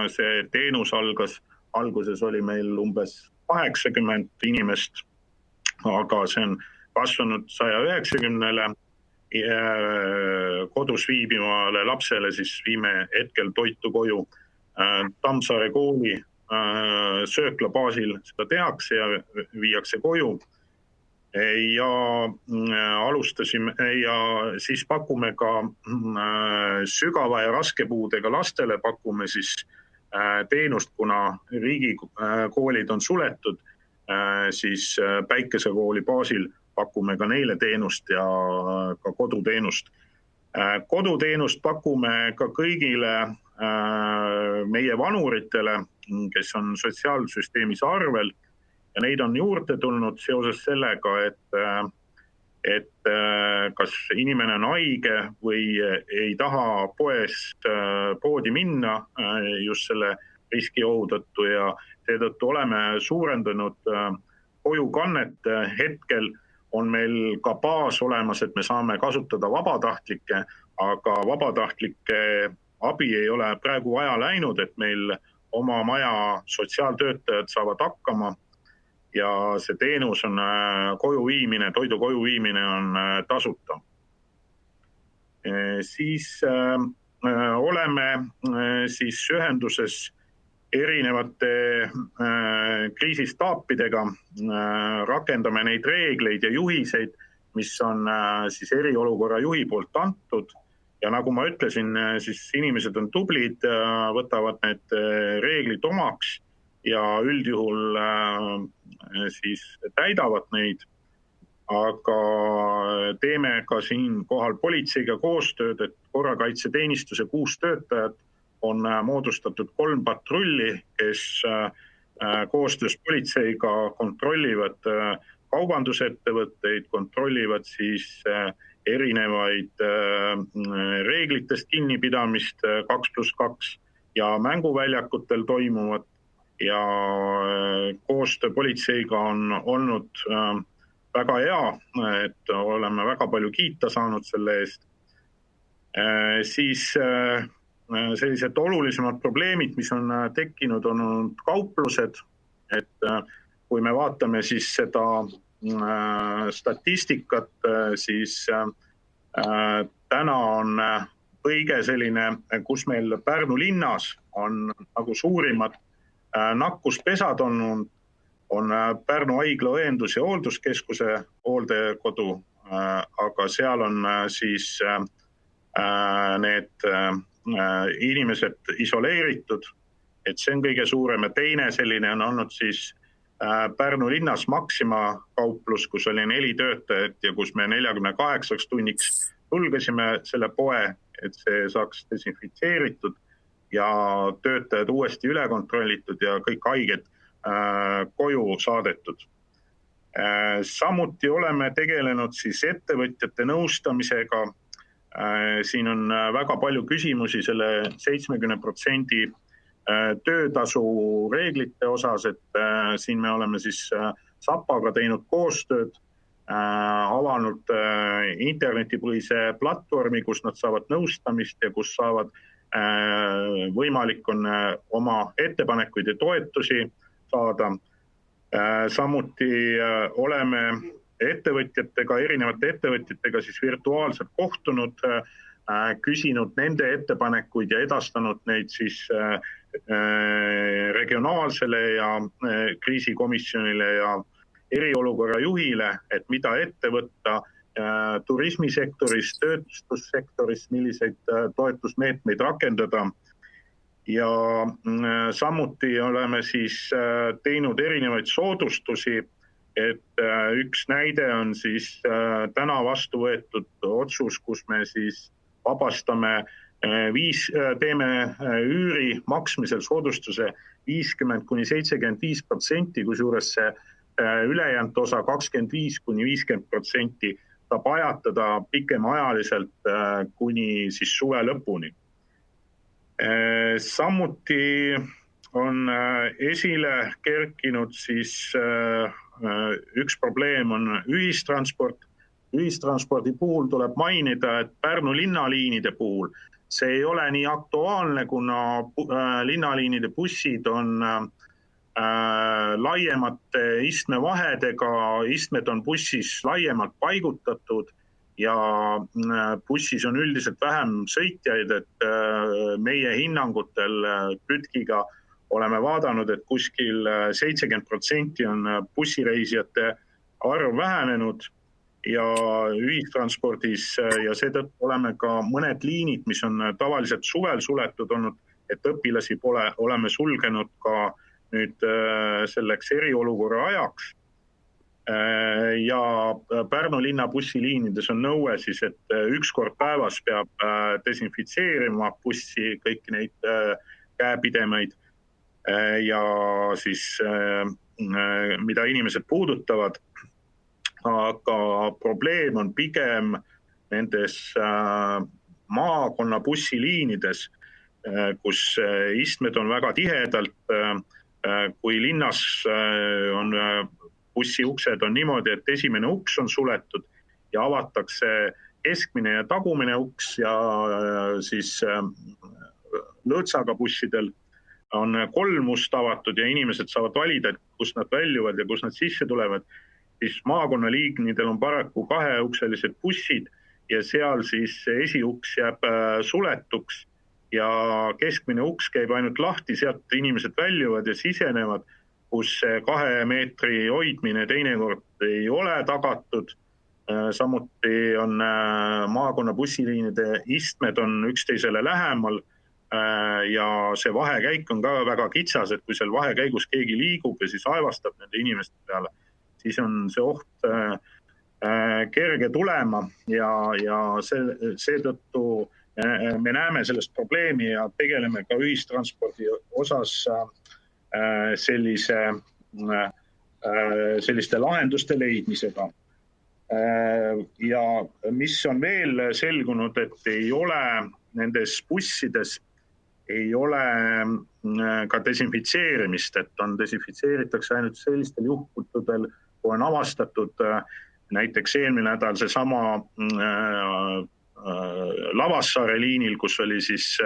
see teenus alguses oli meil umbes 80 inimest, aga see on kasvanud 190-le kodus viibivale lapsele, siis viime hetkel toitu koju. Tammsaare kooli söökla baasil seda tehakse ja viiakse koju. Ja alustasime ja siis pakume ka sügava ja raskepuudega lastele pakume siis teenust, kuna riigikoolid on suletud, siis Päikesekooli baasil pakume ka neile teenust ja ka koduteenust. Koduteenust pakume ka kõigile meie vanuritele, kes on sotsiaalsüsteemis arvel. Ja neid on juurde tulnud seoses sellega, et kas inimene on haige või ei taha poodi minna just selle riskiohu tõttu ja seetõttu oleme suurendanud kojukannet. Hetkel on meil ka baas olemas, et me saame kasutada vabatahtlikke, aga vabatahtlike abi ei ole praegu vaja läinud, et meil oma maja sotsiaaltöötajad saavad hakkama. Ja see teenus on koju viimine, toidu koju viimine on tasuta. Siis oleme siis ühenduses erinevate kriisistaapidega, rakendame neid reegleid ja juhiseid, mis on siis eriolukorra juhi poolt antud. Ja nagu ma ütlesin, siis inimesed on tublid, võtavad need reeglid omaks ja üldjuhul siis täidavad neid, aga teeme ka siin kohal politseiga koostööd, et korrakaitseteenistuse 6 töötajat on moodustatud 3 patrulli, kes koostöös politseiga kontrollivad kaubandusettevõtteid, kontrollivad siis erinevaid reeglitest kinnipidamist 2+2 ja mänguväljakutel toimuvat. Ja koostöö politseiga on olnud väga hea, et oleme väga palju kiita saanud selle eest. Siis sellised olulisemad probleemid, mis on tekkinud, on olnud kauplused, et kui me vaatame siis seda statistikat, siis täna on kõige selline, kus meil Pärnu linnas on nagu suurimad nakkuspesad on Pärnu haigla õendus- ja hoolduskeskuse hooldekodu, aga seal on siis need inimesed isoleeritud, et see on kõige suurem. Ja teine selline on olnud siis Pärnu linnas Maxima kauplus, kus oli 4 töötajat ja kus me 48 tunniks sulgesime selle poe, et see saaks desinfitseeritud ja töötajad uuesti üle kontrollitud ja kõik haiged koju saadetud. Samuti oleme tegelenud siis ettevõtjate nõustamisega. Siin on väga palju küsimusi selle 70% töötasu reeglite osas, et siin me oleme siis SAPAga teinud koostööd, avanud internetipõhise platvormi, kus nad saavad nõustamist ja kus saavad võimalik on oma ettepanekuid ja toetusi saada. Samuti oleme erinevate ettevõtjatega siis virtuaalselt kohtunud, küsinud nende ettepanekuid ja edastanud neid siis regionaalsele ja kriisikomisjonile eriolukorra juhile, et mida ette võtta turismisektoris, tööstussektoris, milliseid toetusmeetmeid rakendada. Ja samuti oleme siis teinud erinevaid soodustusi, et üks näide on siis täna vastu võetud otsus, kus me siis vabastame teeme üüri maksmisel soodustuse 50–75%, kusjuures see ülejäänud osa 25–50% saab ajatada pikemaajaliselt kuni siis suve lõpuni. Samuti on esile kerkinud siis üks probleem on ühistransport. Ühistranspordi puhul tuleb mainida, et Pärnu linnaliinide puhul see ei ole nii aktuaalne, kuna linnaliinide bussid on laiemate istmevahedega, istmed on bussis laiemalt paigutatud ja bussis on üldiselt vähem sõitjaid, et meie hinnangutel Kütkiga oleme vaadanud, et kuskil 70% on bussireisijate arv vähenenud ja ühistranspordis ja seetõttu oleme ka mõned liinid, mis on tavaliselt suvel suletud olnud, et õpilasi oleme sulgenud ka nüüd selleks eriolukorra ajaks. Ja Pärnu linna bussiliinides on nõue siis, et üks kord päevas peab desinfitseerima bussi kõiki neid käepidemaid ja siis mida inimesed puudutavad. Aga probleem on pigem nendes maakonna bussiliinides, kus istmed on väga tihedalt, kui linnas on bussi uksed on niimoodi, et esimene uks on suletud ja avatakse keskmine ja tagumine uks ja siis lõõtsaga bussidel on 3 ust avatud ja inimesed saavad valida, kus nad väljuvad ja kus nad sisse tulevad. Siis maakonnaliinidel on paraku 2-ukselised bussid ja seal siis esiuks jääb suletuks ja keskmine uks käib ainult lahti, sealt inimesed väljuvad ja sisenevad, kus 2 meetri hoidmine teinekord ei ole tagatud. Samuti on maakonna bussiliinide istmed on üksteisele lähemal ja see vahekäik on ka väga kitsas, et kui seal vahekäigus keegi liigub ja siis aevastab nende inimeste peale, siis on see oht kerge tulema ja seetõttu me näeme sellest probleemi ja tegeleme ka ühistranspordi osas selliste lahenduste leidmisega. Ja mis on veel selgunud, et ei ole nendes bussides ei ole ka desinfitseerimist, et desinfitseeritakse ainult sellistel juhtudel, kui on avastatud näiteks eelmine nädal seesama Lavassaare liinil, kus oli siis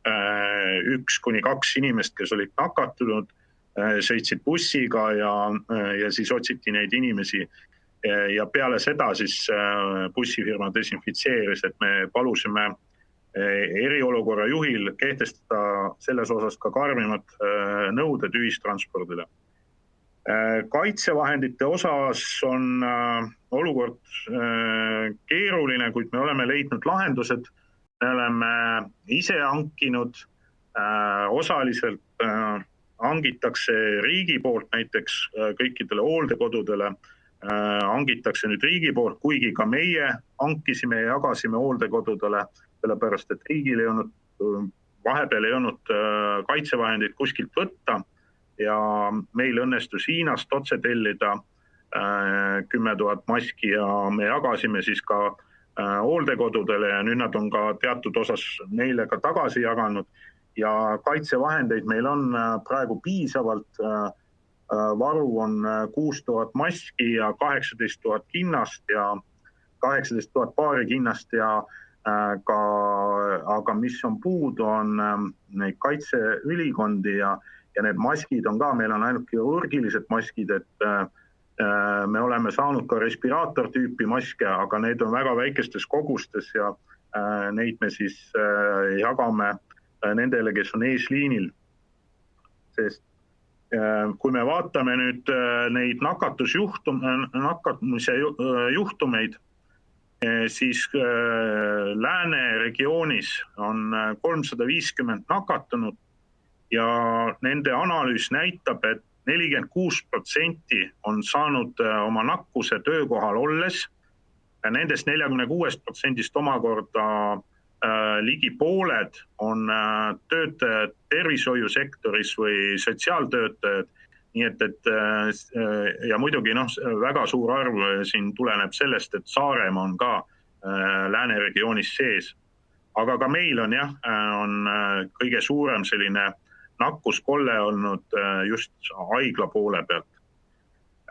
1 kuni 2 inimest, kes olid nakatunud, sõitsid bussiga ja siis otsiti neid inimesi ja peale seda siis bussifirma desinfitseeris, et me palusime eriolukorra juhil kehtestada selles osas ka karmimad nõuded ühistranspordile. Kaitsevahendite osas on olukord keeruline, kuid me oleme leidnud lahendused. Me oleme ise hankinud, osaliselt hangitakse riigi poolt, näiteks kõikidele hooldekodudele hangitakse nüüd riigi poolt, kuigi ka meie hankisime ja jagasime hooldekodudele, sellepärast et riigil ei olnud, vahepeal ei olnud kaitsevahendeid kuskilt võtta ja meil õnnestus Hiinast otse tellida 10 000 maski ja me jagasime siis ka hooldekodudele ja nüüd nad on ka teatud osas neile ka tagasi jaganud ja kaitsevahendeid meil on praegu piisavalt. Varu on 6 000 maski ja 18 000 kinnast ja 18 000 paari kinnast ja aga mis on puudu, on neid kaitseülikondi ja need maskid on ka, meil on ainult kirurgilised maskid, et me oleme saanud ka respiraatortüüpi maske, aga need on väga väikestes kogustes ja neid me siis jagame nendele, kes on eesliinil. Sest Kui me vaatame nüüd neid nakatumise juhtumeid, siis lääne regioonis on 350 nakatunut ja nende analüüs näitab, et 46% on saanud oma nakkuse töökohal olles ja nendest 46% omakorda ligi pooled on töötajad tervishoiusektoris või sotsiaaltöötajad. Nii et ja muidugi väga suur arv siin tuleneb sellest, et Saaremaa on ka lääne regioonis sees. Aga ka meil on kõige suurem selline nakkuskolle olnud just haigla poole pealt.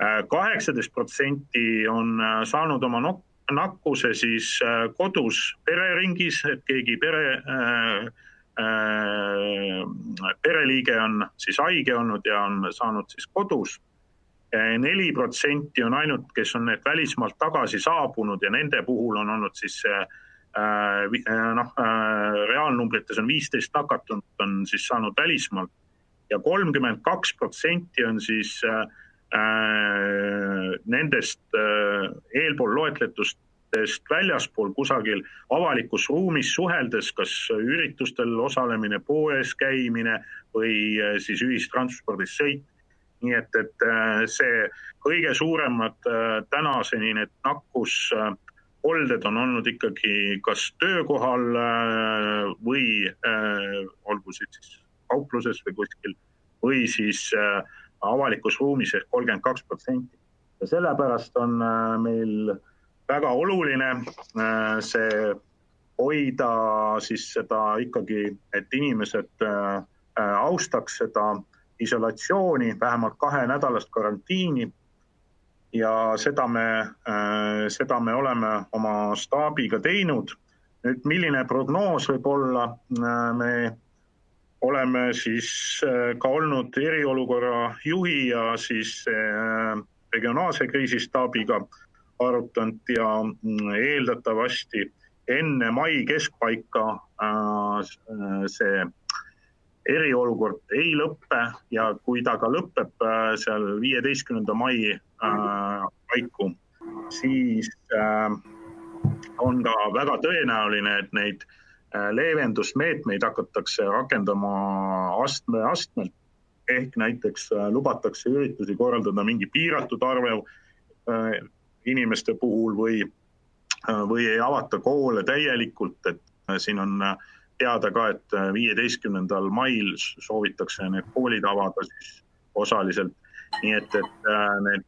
18% on saanud oma nakkuse siis kodus pereringis, et keegi pereliige on siis haige olnud ja on saanud siis kodus. 4% on ainult, kes on need välismaalt tagasi saabunud ja nende puhul on olnud siis reaalnumbrites on 15 nakatunut on siis saanud välismaalt ja 32% on siis nendest eelpool loetletustest väljaspool kusagil avalikus ruumis suheldes, kas üritustel osalemine, poes käimine või siis ühistranspordis sõit. Nii et see kõige suuremad tänaseni need nakkuskolded on olnud ikkagi kas töökohal või olgu siis kaupluses või kuskil või siis avalikus ruumis ehk 32%. Ja sellepärast on meil väga oluline see hoida siis seda ikkagi, et inimesed austaks seda isolatsiooni, vähemalt 2 nädalast karantiini ja seda me oleme oma staabiga teinud. Nüüd milline prognoos võib olla, me oleme siis ka olnud eriolukorra juhi ja siis regionaalse kriisistaabiga arutanud ja eeldatavasti enne mai keskpaika see eriolukord ei lõppe ja kui ta ka lõpeb seal 15. mai paiku, siis on ka väga tõenäoline, et neid leevendusmeetmeid hakatakse rakendama astmelt ehk näiteks lubatakse üritusi korraldada mingi piiratud arve inimeste puhul või ei avata koole täielikult, et siin on teada ka, et 15. mail soovitakse need koolid avada siis osaliselt. Nii et need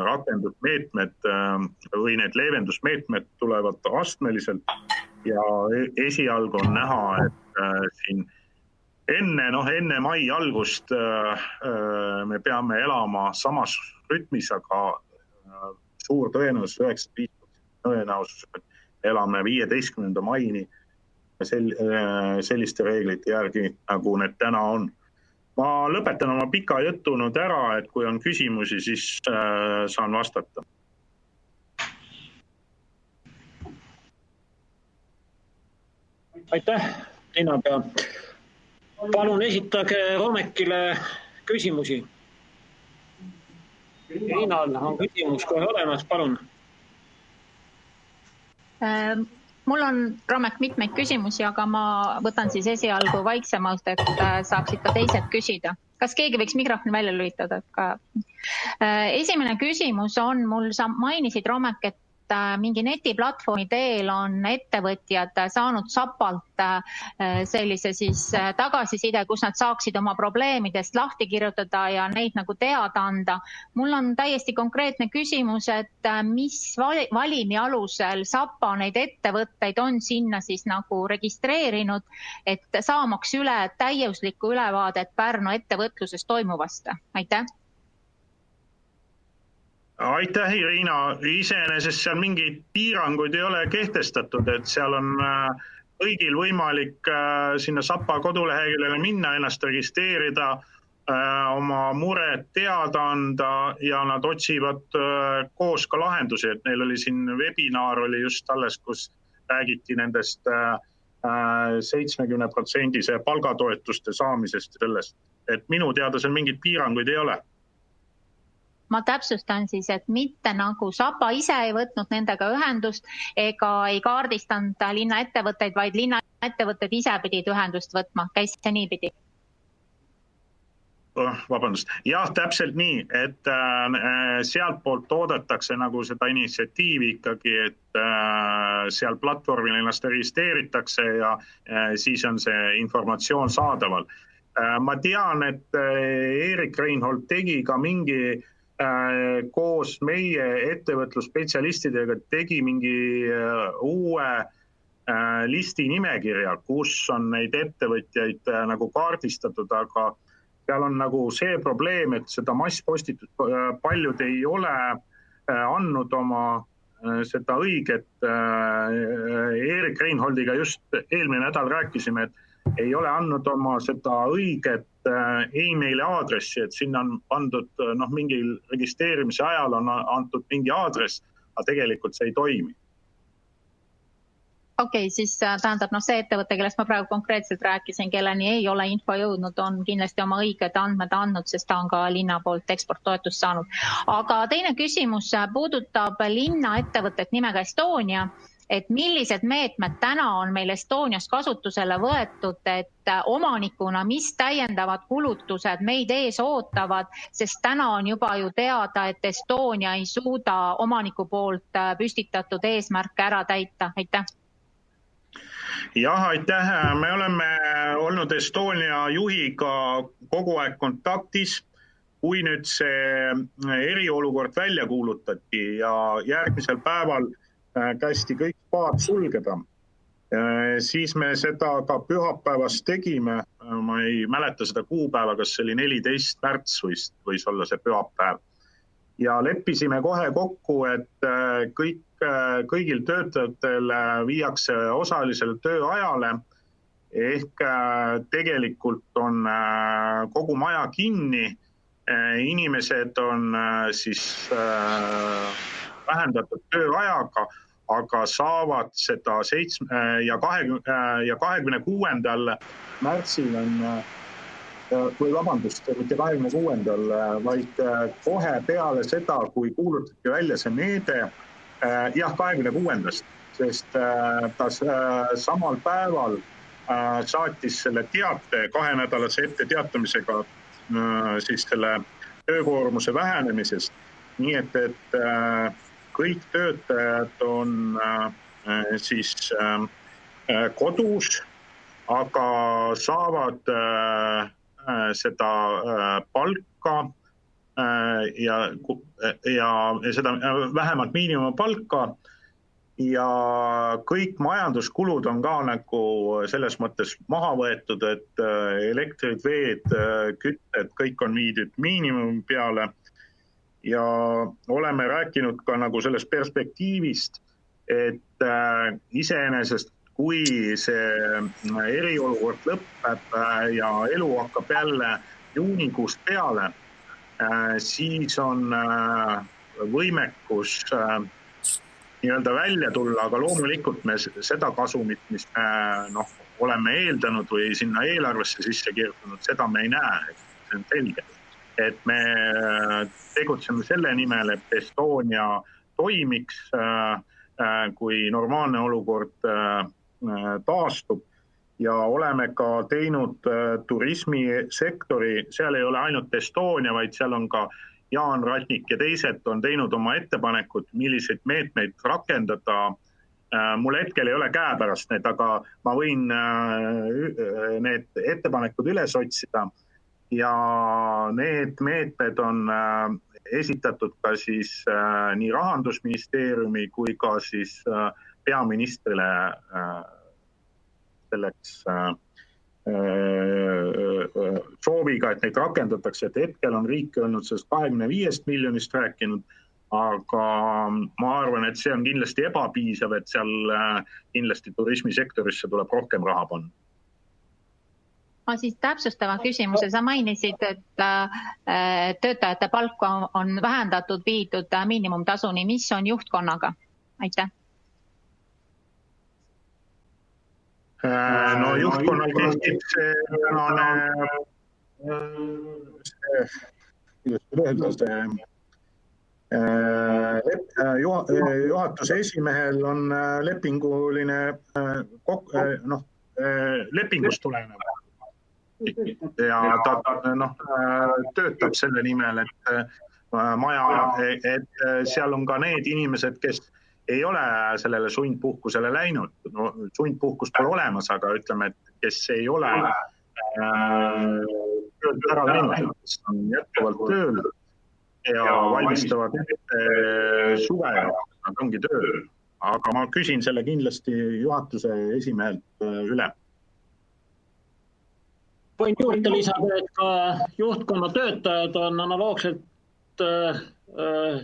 rakendusmeetmed või need leevendusmeetmed tulevad astmeliselt ja esialgu on näha, et siin enne mai algust me peame elama samas rütmis, aga suur tõenäosus, 95% tõenäosus, et elame 15. maini selliste reeglite järgi, nagu need täna on. Ma lõpetan oma pika jutu nüüd ära, et kui on küsimusi, siis saan vastata.
Aitäh, linnapea. Palun esitage Romekile küsimusi. Liinal on küsimus kohe olemas, palun.
Mul on, Romek, mitmeid küsimusi, aga ma võtan siis esialgu vaiksemalt, et saaksid ka teised küsida. Kas keegi võiks mikrofoni välja lülitada? Esimene küsimus on, mul sa mainisid, Romek, et mingi netiplatvormi teel on ettevõtjad saanud Sapalt sellise siis tagasiside, kus nad saaksid oma probleemidest lahti kirjutada ja neid nagu teada anda. Mul on täiesti konkreetne küsimus, et mis valimi alusel Sapa neid ettevõtteid on sinna siis nagu registreerinud, et saamaks üle täiuslikku ülevaadet Pärnu ettevõtluses toimuvast? Aitäh!
Aitäh, Irina. Iseenesest seal mingeid piiranguid ei ole kehtestatud, et seal on kõigil võimalik sinna Sapa koduleheküljele minna, ennast registreerida, oma mured teada anda ja nad otsivad koos ka lahendusi, et neil oli siin webinaar oli just alles, kus räägiti nendest 70% palgatoetuste saamisest sellest, et minu teada seal mingid piiranguid ei ole.
Ma täpsustan siis, et mitte nagu Sapa ise ei võtnud nendega ühendust ega ei kaardistanud linna ettevõtteid, vaid linna ettevõtted ise pidid ühendust võtma. Käis see niipidi?
Vabandust. Jah, täpselt nii, et sealt poolt toodetakse nagu seda initsiatiivi ikkagi, et seal platvormil ennast registreeritakse ja siis on see informatsioon saadaval. Ma tean, et Erik Reinhold tegi ka mingi koos meie ettevõtlusspetsialistidega tegi mingi uue listi nimekirja, kus on neid ettevõtjaid nagu kaardistatud, aga seal on nagu see probleem, et seda masspostitust paljud ei ole andnud oma seda õiget. Erik Reinholdiga just eelmine nädal rääkisime, et ei ole andnud oma seda õiget e-maili aadressi, et sinna on pandud mingil registreerimise ajal on antud mingi aadress, aga tegelikult see ei toimi.
Okei, siis tähendab, see ettevõte, kellest ma praegu konkreetselt rääkisin, kelleni ei ole info jõudnud, on kindlasti oma õiged andmed andnud, sest ta on ka linna poolt eksporttoetust saanud. Aga teine küsimus puudutab linna ettevõtet nimega Estonia, et millised meetmed täna on meil Estonias kasutusele võetud, et omanikuna, mis täiendavad kulutused meid ees ootavad, sest täna on juba ju teada, et Estonia ei suuda omaniku poolt püstitatud eesmärke ära täita. Aitäh!
Jah, aitäh. Me oleme olnud Estonia juhiga kogu aeg kontaktis, kui nüüd see eriolukord välja kuulutati ja järgmisel päeval kästi kõik spaad sulgeda. Siis me seda ka pühapäevast tegime, ma ei mäleta seda kuupäeva, kas see oli 14. märts võis olla see pühapäev. Ja leppisime kohe kokku, et kõigil töötajatel viiakse osalisele tööajale ehk tegelikult on kogu maja kinni, inimesed on siis vähendatud tööajaga, aga saavad seda 26. märtsil on või vabandust, mitte 26. vaid kohe peale seda, kui kuulutati välja see meede, 26. sest ta samal päeval saatis selle teate 2 nädalase ette teatamisega siis selle töökoormuse vähenemisest. Nii et kõik töötajad on siis kodus, aga saavad seda palka ja seda vähemalt miinimumpalka ja kõik majanduskulud on ka nagu selles mõttes maha võetud, et elektrid, veed, kütted, kõik on viidud miinimum peale ja oleme rääkinud ka nagu sellest perspektiivist, et iseenesest kui see eriolukord lõpeb ja elu hakkab jälle juunikuust peale, siis on võimekus nii-öelda välja tulla, aga loomulikult me seda kasumit, mis me oleme eeldanud või sinna eelarvesse sisse kirjutanud, seda me ei näe, see on selge. Et me tegutseme selle nimel, et Estonia toimiks, kui normaalne olukord taastub ja oleme ka teinud turismisektori, seal ei ole ainult Estonia, vaid seal on ka Jaan Ratnik ja teised on teinud oma ettepanekud, milliseid meetmeid rakendada. Mul hetkel ei ole käepärast need, aga ma võin need ettepanekud üles otsida ja need meetmed on esitatud ka siis nii Rahandusministeeriumi kui ka siis peaministrile selleks sooviga, et neid rakendatakse, et hetkel on riik öelnud sellest 25 miljonist rääkinud, aga ma arvan, et see on kindlasti ebapiisav, et seal kindlasti turismisektorisse tuleb rohkem raha panna.
Ma siis täpsustava küsimuse, sa mainisid, et töötajate palka on vähendatud, viidud miinimumtasuni, mis on juhtkonnaga? Aitäh.
No juhtkonnal kehtib see tänane, kuidas öelda, juhatuse esimehel on lepinguline, lepingust tulenev. Ja ta töötab selle nimel, et seal on ka need inimesed, kes ei ole sellele sundpuhkusele läinud. No, sundpuhkust pole olemas, aga ütleme, et kes ei ole tööd ära läinud, kes on jätkuvalt tööl ja valmistavad suve, nad ongi tööl. Aga ma küsin selle kindlasti juhatuse esimehelt üle.
Võin juurde lisada, et ka juhtkonna töötajad on analoogselt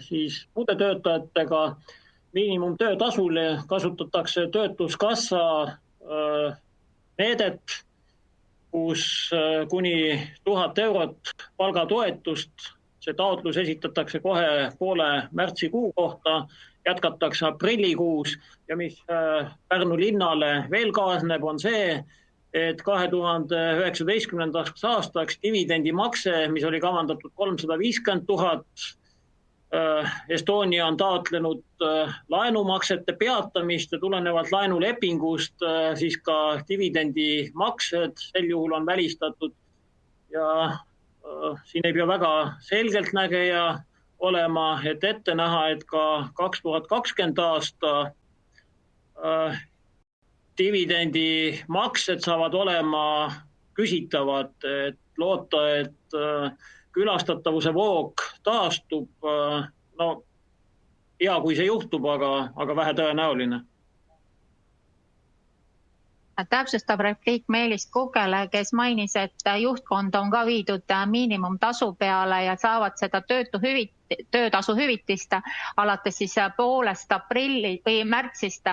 siis muude töötajatega miinimumtöötasule, kasutatakse töötuskassa meedet, kus kuni 1000 eurot palgatoetust, see taotlus esitatakse kohe poole märtsikuu kohta, jätkatakse aprillikuus ja mis Pärnu linnale veel kaasneb, on see, et 2019. aastaks dividendimakse, mis oli kavandatud 350 000, Estonia on taotlenud laenumaksete peatamist ja tulenevalt laenulepingust siis ka dividendimaksed sel juhul on välistatud ja siin ei pea väga selgelt nägeja olema, et ette näha, et ka 2020 aasta dividendimaksed saavad olema küsitavad, et loota, et külastatavuse voog taastub, no hea, kui see juhtub, aga vähe tõenäoline.
Täpsustab repliik Meelis Kukele, kes mainis, et juhtkond on ka viidud miinimumtasu peale ja saavad seda töötasu hüvitist alates siis poolest aprilli või märtsist.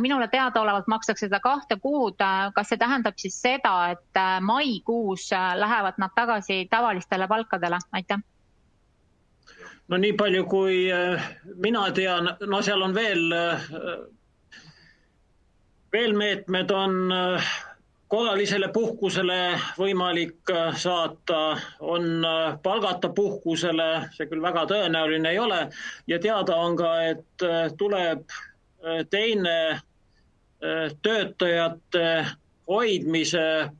Minule teadaolevalt makstakse seda 2 kuud. Kas see tähendab siis seda, et maikuus lähevad nad tagasi tavalistele palkadele? Aitäh.
No nii palju, kui mina tean, no seal on veel meetmed on korralisele puhkusele võimalik saata, on palgata puhkusele, see küll väga tõenäoline ei ole, ja teada on ka, et tuleb teine töötajate hoidmise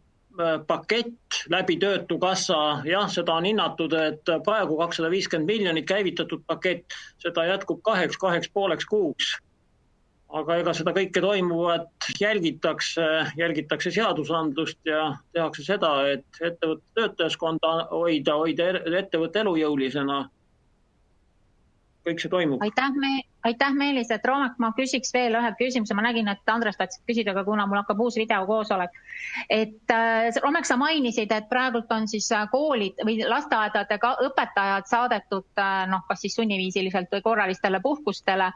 pakett läbi töötukassa. Jah, seda on hinnatud, et praegu 250 miljonit käivitatud pakett, seda jätkub 2,5 kuuks. Aga ega seda kõike toimuvat jälgitakse seadusandlust ja tehakse seda, et ettevõtte töötajaskonda hoida ettevõtte elujõulisena. Kõik see toimub.
Aitäh Meelis, et Roomek, ma küsiks veel ühe küsimuse. Ma nägin, et Andres tahtsid küsida, aga kuna mul hakkab uus videokoosolek. Et Roomek, sa mainisid, et praegult on siis koolid või lasteaedadega õpetajad saadetud kas siis sunniviisiliselt või korralistele puhkustele.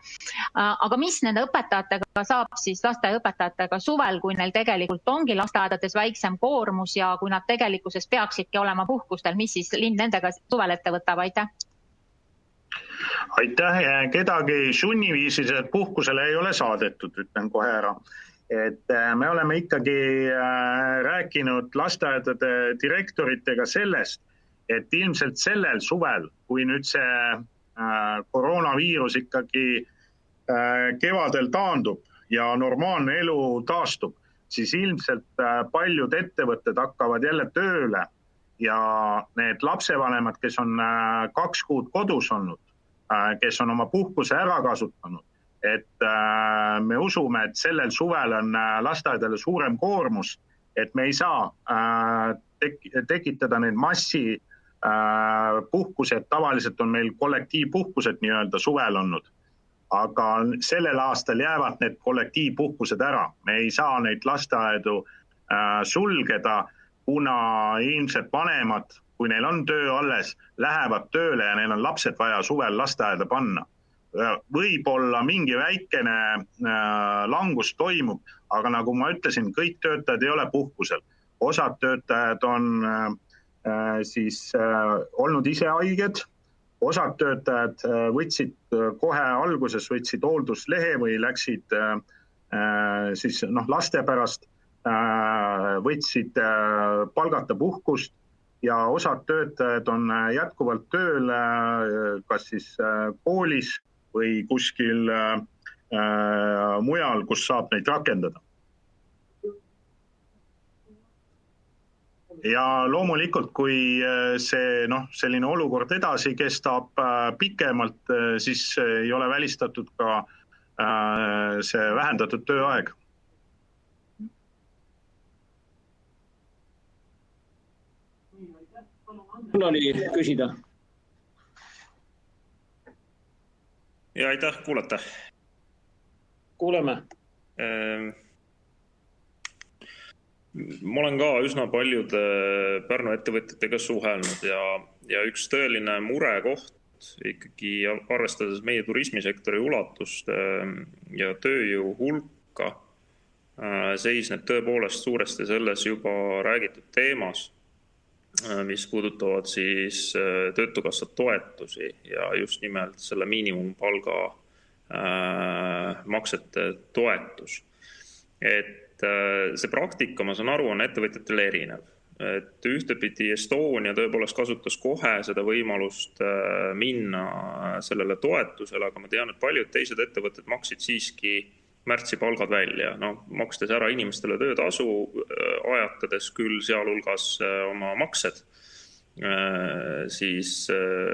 Aga mis nende õpetajatega saab siis lasteaiaõpetajatega suvel, kui neil tegelikult ongi lasteaedades väiksem koormus ja kui nad tegelikkuses peaksidki olema puhkustel, mis siis linn nendega suvel ette võtab? Aitäh.
Aitäh, kedagi sunniviisiliselt puhkusele ei ole saadetud, ütlen kohe ära. Et me oleme ikkagi rääkinud lasteaedade direktoritega sellest, et ilmselt sellel suvel, kui nüüd see koroonaviirus ikkagi kevadel taandub ja normaalne elu taastub, siis ilmselt paljud ettevõtted hakkavad jälle tööle ja need lapsevanemad, kes on 2 kuud kodus olnud, kes on oma puhkuse ära kasutanud, et me usume, et sellel suvel on lasteaedale suurem koormus, et me ei saa tekitada neid massipuhkused, tavaliselt on meil kollektiivpuhkused nii-öelda suvel olnud, aga sellel aastal jäävad need kollektiivpuhkused ära, me ei saa neid lasteaedu sulgeda, kuna ilmselt vanemad, kui neil on töö alles, lähevad tööle ja neil on lapsed vaja suvel lasteaeda panna. Võib-olla mingi väikene langus toimub, aga nagu ma ütlesin, kõik töötajad ei ole puhkusel. Osad töötajad on olnud ise haiged, osad töötajad võtsid kohe alguses hoolduslehe või läksid laste pärast võtsid palgata puhkust ja osad töötajad on jätkuvalt tööl kas siis koolis või kuskil mujal, kus saab neid rakendada. Ja loomulikult, kui see selline olukord edasi kestab pikemalt, siis ei ole välistatud ka see vähendatud tööaeg.
Mul oli küsida.
Ja aitäh, kuulate?
Kuuleme.
Ma olen ka üsna paljude Pärnu ettevõtjatega suhelnud ja üks tõeline murekoht ikkagi arvestades meie turismisektori ulatust ja tööjõu hulka seisneb tõepoolest suuresti selles juba räägitud teemas, mis puudutavad siis töötukassa toetusi ja just nimelt selle miinimumpalga maksete toetus. Et see praktika, ma saan aru, on ettevõtjatel erinev. Et ühtepidi Estonia tõepoolest kasutas kohe seda võimalust minna sellele toetusele, aga ma tean, et paljud teised ettevõtted maksid siiski märtsi palgad välja, makstes ära inimestele töötasu, ajatades küll sealhulgas oma maksed siis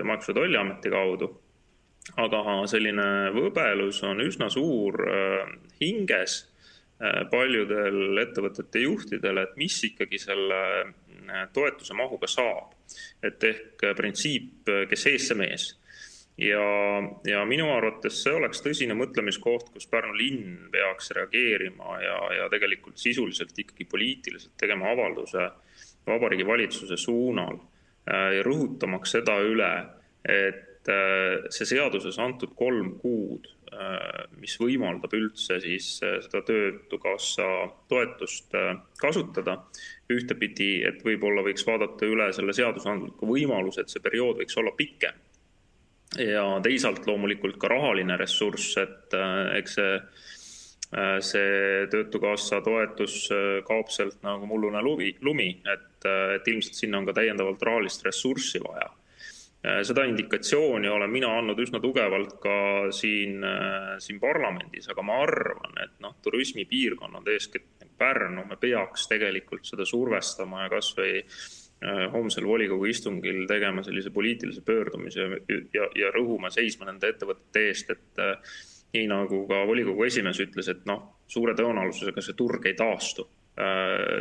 Maksu- ja Tolliameti kaudu. Aga selline võbelus on üsna suur hinges paljudel ettevõtete juhtidel, et mis ikkagi selle toetuse mahuga saab. Et ehk printsiip, kes ees see mees. Ja minu arvates see oleks tõsine mõtlemiskoht, kus Pärnu linn peaks reageerima ja tegelikult sisuliselt ikkagi poliitiliselt tegema avalduse Vabariigi Valitsuse suunal ja rõhutamaks seda üle, et see seaduses antud 3 kuud, mis võimaldab üldse siis seda töötukassa toetust kasutada ühtepidi, et võib-olla võiks vaadata üle selle seadusandliku võimaluse, et see periood võiks olla pikem. Ja teisalt loomulikult ka rahaline ressurss, et eks see töötukassa toetus kaob sealt nagu mullune lumi, et ilmselt sinna on ka täiendavalt rahalist ressurssi vaja. Seda indikatsiooni olen mina andnud üsna tugevalt ka siin parlamendis, aga ma arvan, et turismipiirkonnad eeskätt Pärnu, me peaks tegelikult seda survestama ja kas või homsel volikogu istungil tegema sellise poliitilise pöördumise ja rõhuma seisma nende ettevõtete eest, et nii nagu ka volikogu esimees ütles, et suure tõenäosusega see turg ei taastu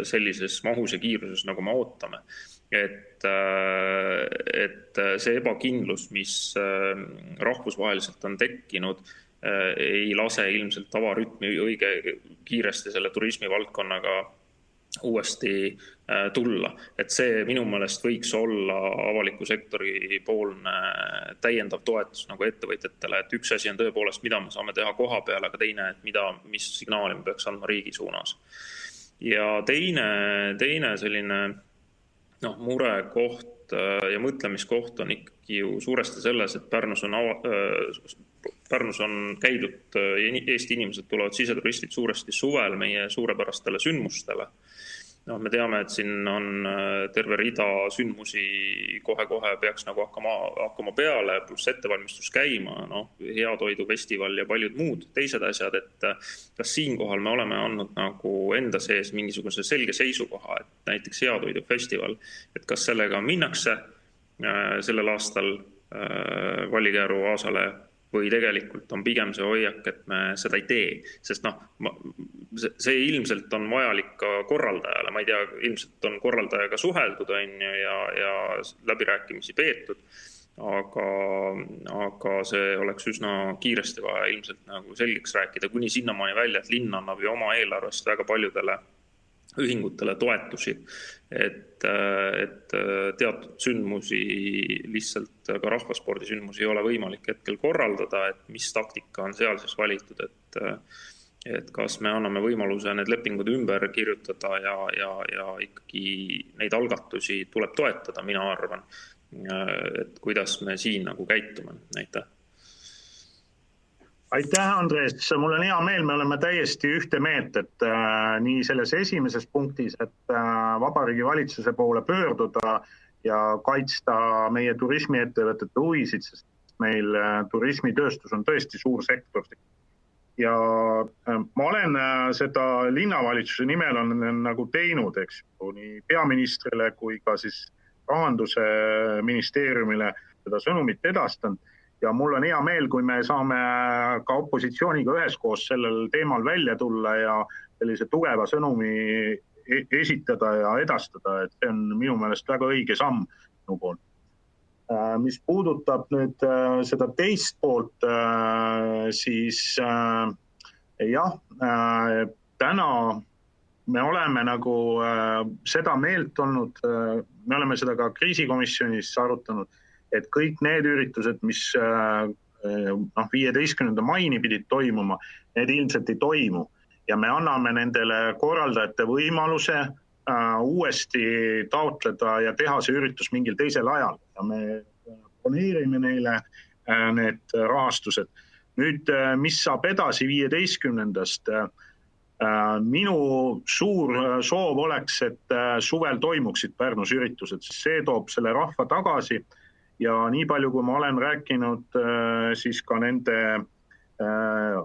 sellises mahus ja kiiruses, nagu me ootame. Et see ebakindlus, mis rahvusvaheliselt on tekkinud, ei lase ilmselt tavarütmi õige kiiresti selle turismivaldkonnaga uuesti tulla. Et see minu meelest võiks olla avaliku sektori poolne täiendav toetus nagu ettevõtjatele, et üks asi on tõepoolest, mida me saame teha koha peal, aga teine, et mis signaali me peaks andma riigi suunas. Ja teine selline murekoht ja mõtlemiskoht on ikkagi ju suuresti selles, et Pärnus on käidud, Eesti inimesed tulevad siseturistid suuresti suvel meie suurepärastele sündmustele. Me teame, et siin on terve rida sündmusi kohe-kohe peaks nagu hakkama peale, pluss ettevalmistus käima, heatoidufestival ja paljud muud teised asjad, et kas siinkohal me oleme andnud nagu enda sees mingisuguse selge seisukoha, et näiteks heatoidufestival, et kas sellega minnakse sellel aastal Vallikääru Aasale või tegelikult on pigem see hoiak, et me seda ei tee, sest see ilmselt on vajalik ka korraldajale, ma ei tea, ilmselt on korraldajaga suheldud ja läbirääkimisi peetud, aga see oleks üsna kiiresti vaja ilmselt nagu selgeks rääkida, kuni sinnamaani välja, et linn annab ju oma eelarvest väga paljudele ühingutele toetusi, et teatud sündmusi, lihtsalt ka rahvaspordisündmusi ei ole võimalik hetkel korraldada, et mis taktika on seal siis valitud, et kas me anname võimaluse need lepingud ümber kirjutada ja ikkagi neid algatusi tuleb toetada, mina arvan, et kuidas me siin nagu käitume. Aitäh.
Aitäh, Andres. Mul on hea meel, me oleme täiesti ühte meelt, et nii selles esimeses punktis, et Vabariigi Valitsuse poole pöörduda ja kaitsta meie turismiettevõtete huvisid, sest meil turismitööstus on tõesti suur sektor. Ja ma olen seda linnavalitsuse nimel on nagu teinud, eks ju, nii peaministrile kui ka siis rahanduse ministeeriumile seda sõnumit edastanud. Ja mul on hea meel, kui me saame ka opositsiooniga üheskoos sellel teemal välja tulla ja sellise tugeva sõnumi esitada ja edastada, et see on minu meelest väga õige samm minu poolt. Mis puudutab nüüd seda teist poolt, siis jah, täna me oleme nagu seda meelt olnud, me oleme seda ka kriisikomisjonis arutanud, et kõik need üritused, mis 15. maini pidid toimuma, need ilmselt ei toimu. Ja me anname nendele korraldajate võimaluse uuesti taotleda ja teha see üritus mingil teisel ajal. Ja me planeerime neile need rahastused. Nüüd, mis saab edasi 15. Minu suur soov oleks, et suvel toimuksid Pärnus üritused, sest see toob selle rahva tagasi. Ja nii palju, kui ma olen rääkinud siis ka nende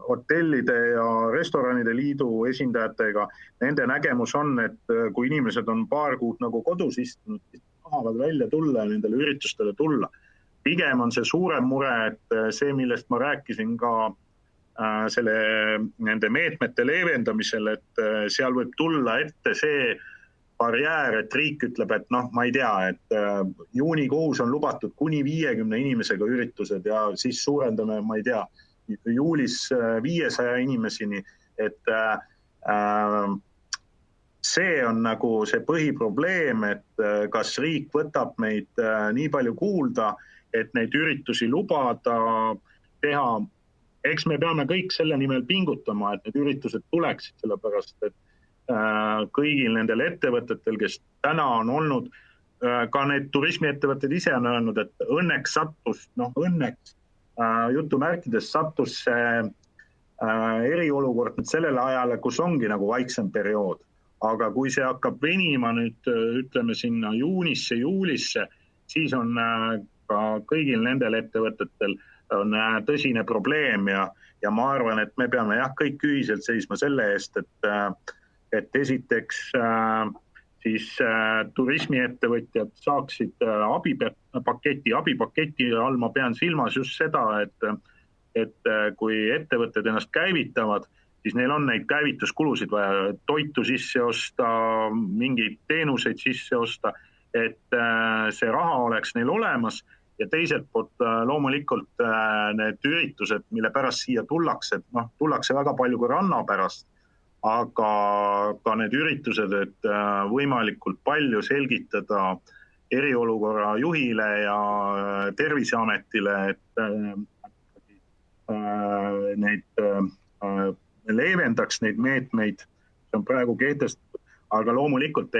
hotellide ja restoranide liidu esindajatega, nende nägemus on, et kui inimesed on paar kuud nagu kodus istunud, siis tahavad välja tulla ja nendele üritustele tulla. Pigem on see suurem mure, et see, millest ma rääkisin ka nende meetmete leevendamisel, et seal võib tulla ette see barjäär, et riik ütleb, et ma ei tea, et juunikuus on lubatud kuni 50 inimesega üritused ja siis suurendame, ma ei tea, juulis 500 inimesini, et see on nagu see põhiprobleem, et kas riik võtab meid nii palju kuulda, et neid üritusi lubada, teha, eks me peame kõik selle nimel pingutama, et need üritused tuleksid, sellepärast, et kõigil nendel ettevõtetel, kes täna on olnud, ka need turismiettevõtted ise on öelnud, et õnneks sattus, jutumärkides sattus see eriolukord sellele ajale, kus ongi nagu vaiksem periood. Aga kui see hakkab venima nüüd, ütleme sinna juunisse, juulisse, siis on ka kõigil nendel ettevõtetel on tõsine probleem ja ma arvan, et me peame kõik ühiselt seisma selle eest, et esiteks siis turismiettevõtjad saaksid abipaketi all ma pean silmas just seda, et kui ettevõtted ennast käivitavad, siis neil on neid käivituskulusid vaja, toitu sisse osta, mingeid teenuseid sisse osta, et see raha oleks neil olemas ja teiselt poolt loomulikult need üritused, mille pärast siia tullakse, tullakse väga palju ka ranna pärast, aga ka need üritused, et võimalikult palju selgitada eriolukorra juhile ja Terviseametile, et neid leevendaks neid meetmeid, see on praegu kehtestatud, aga loomulikult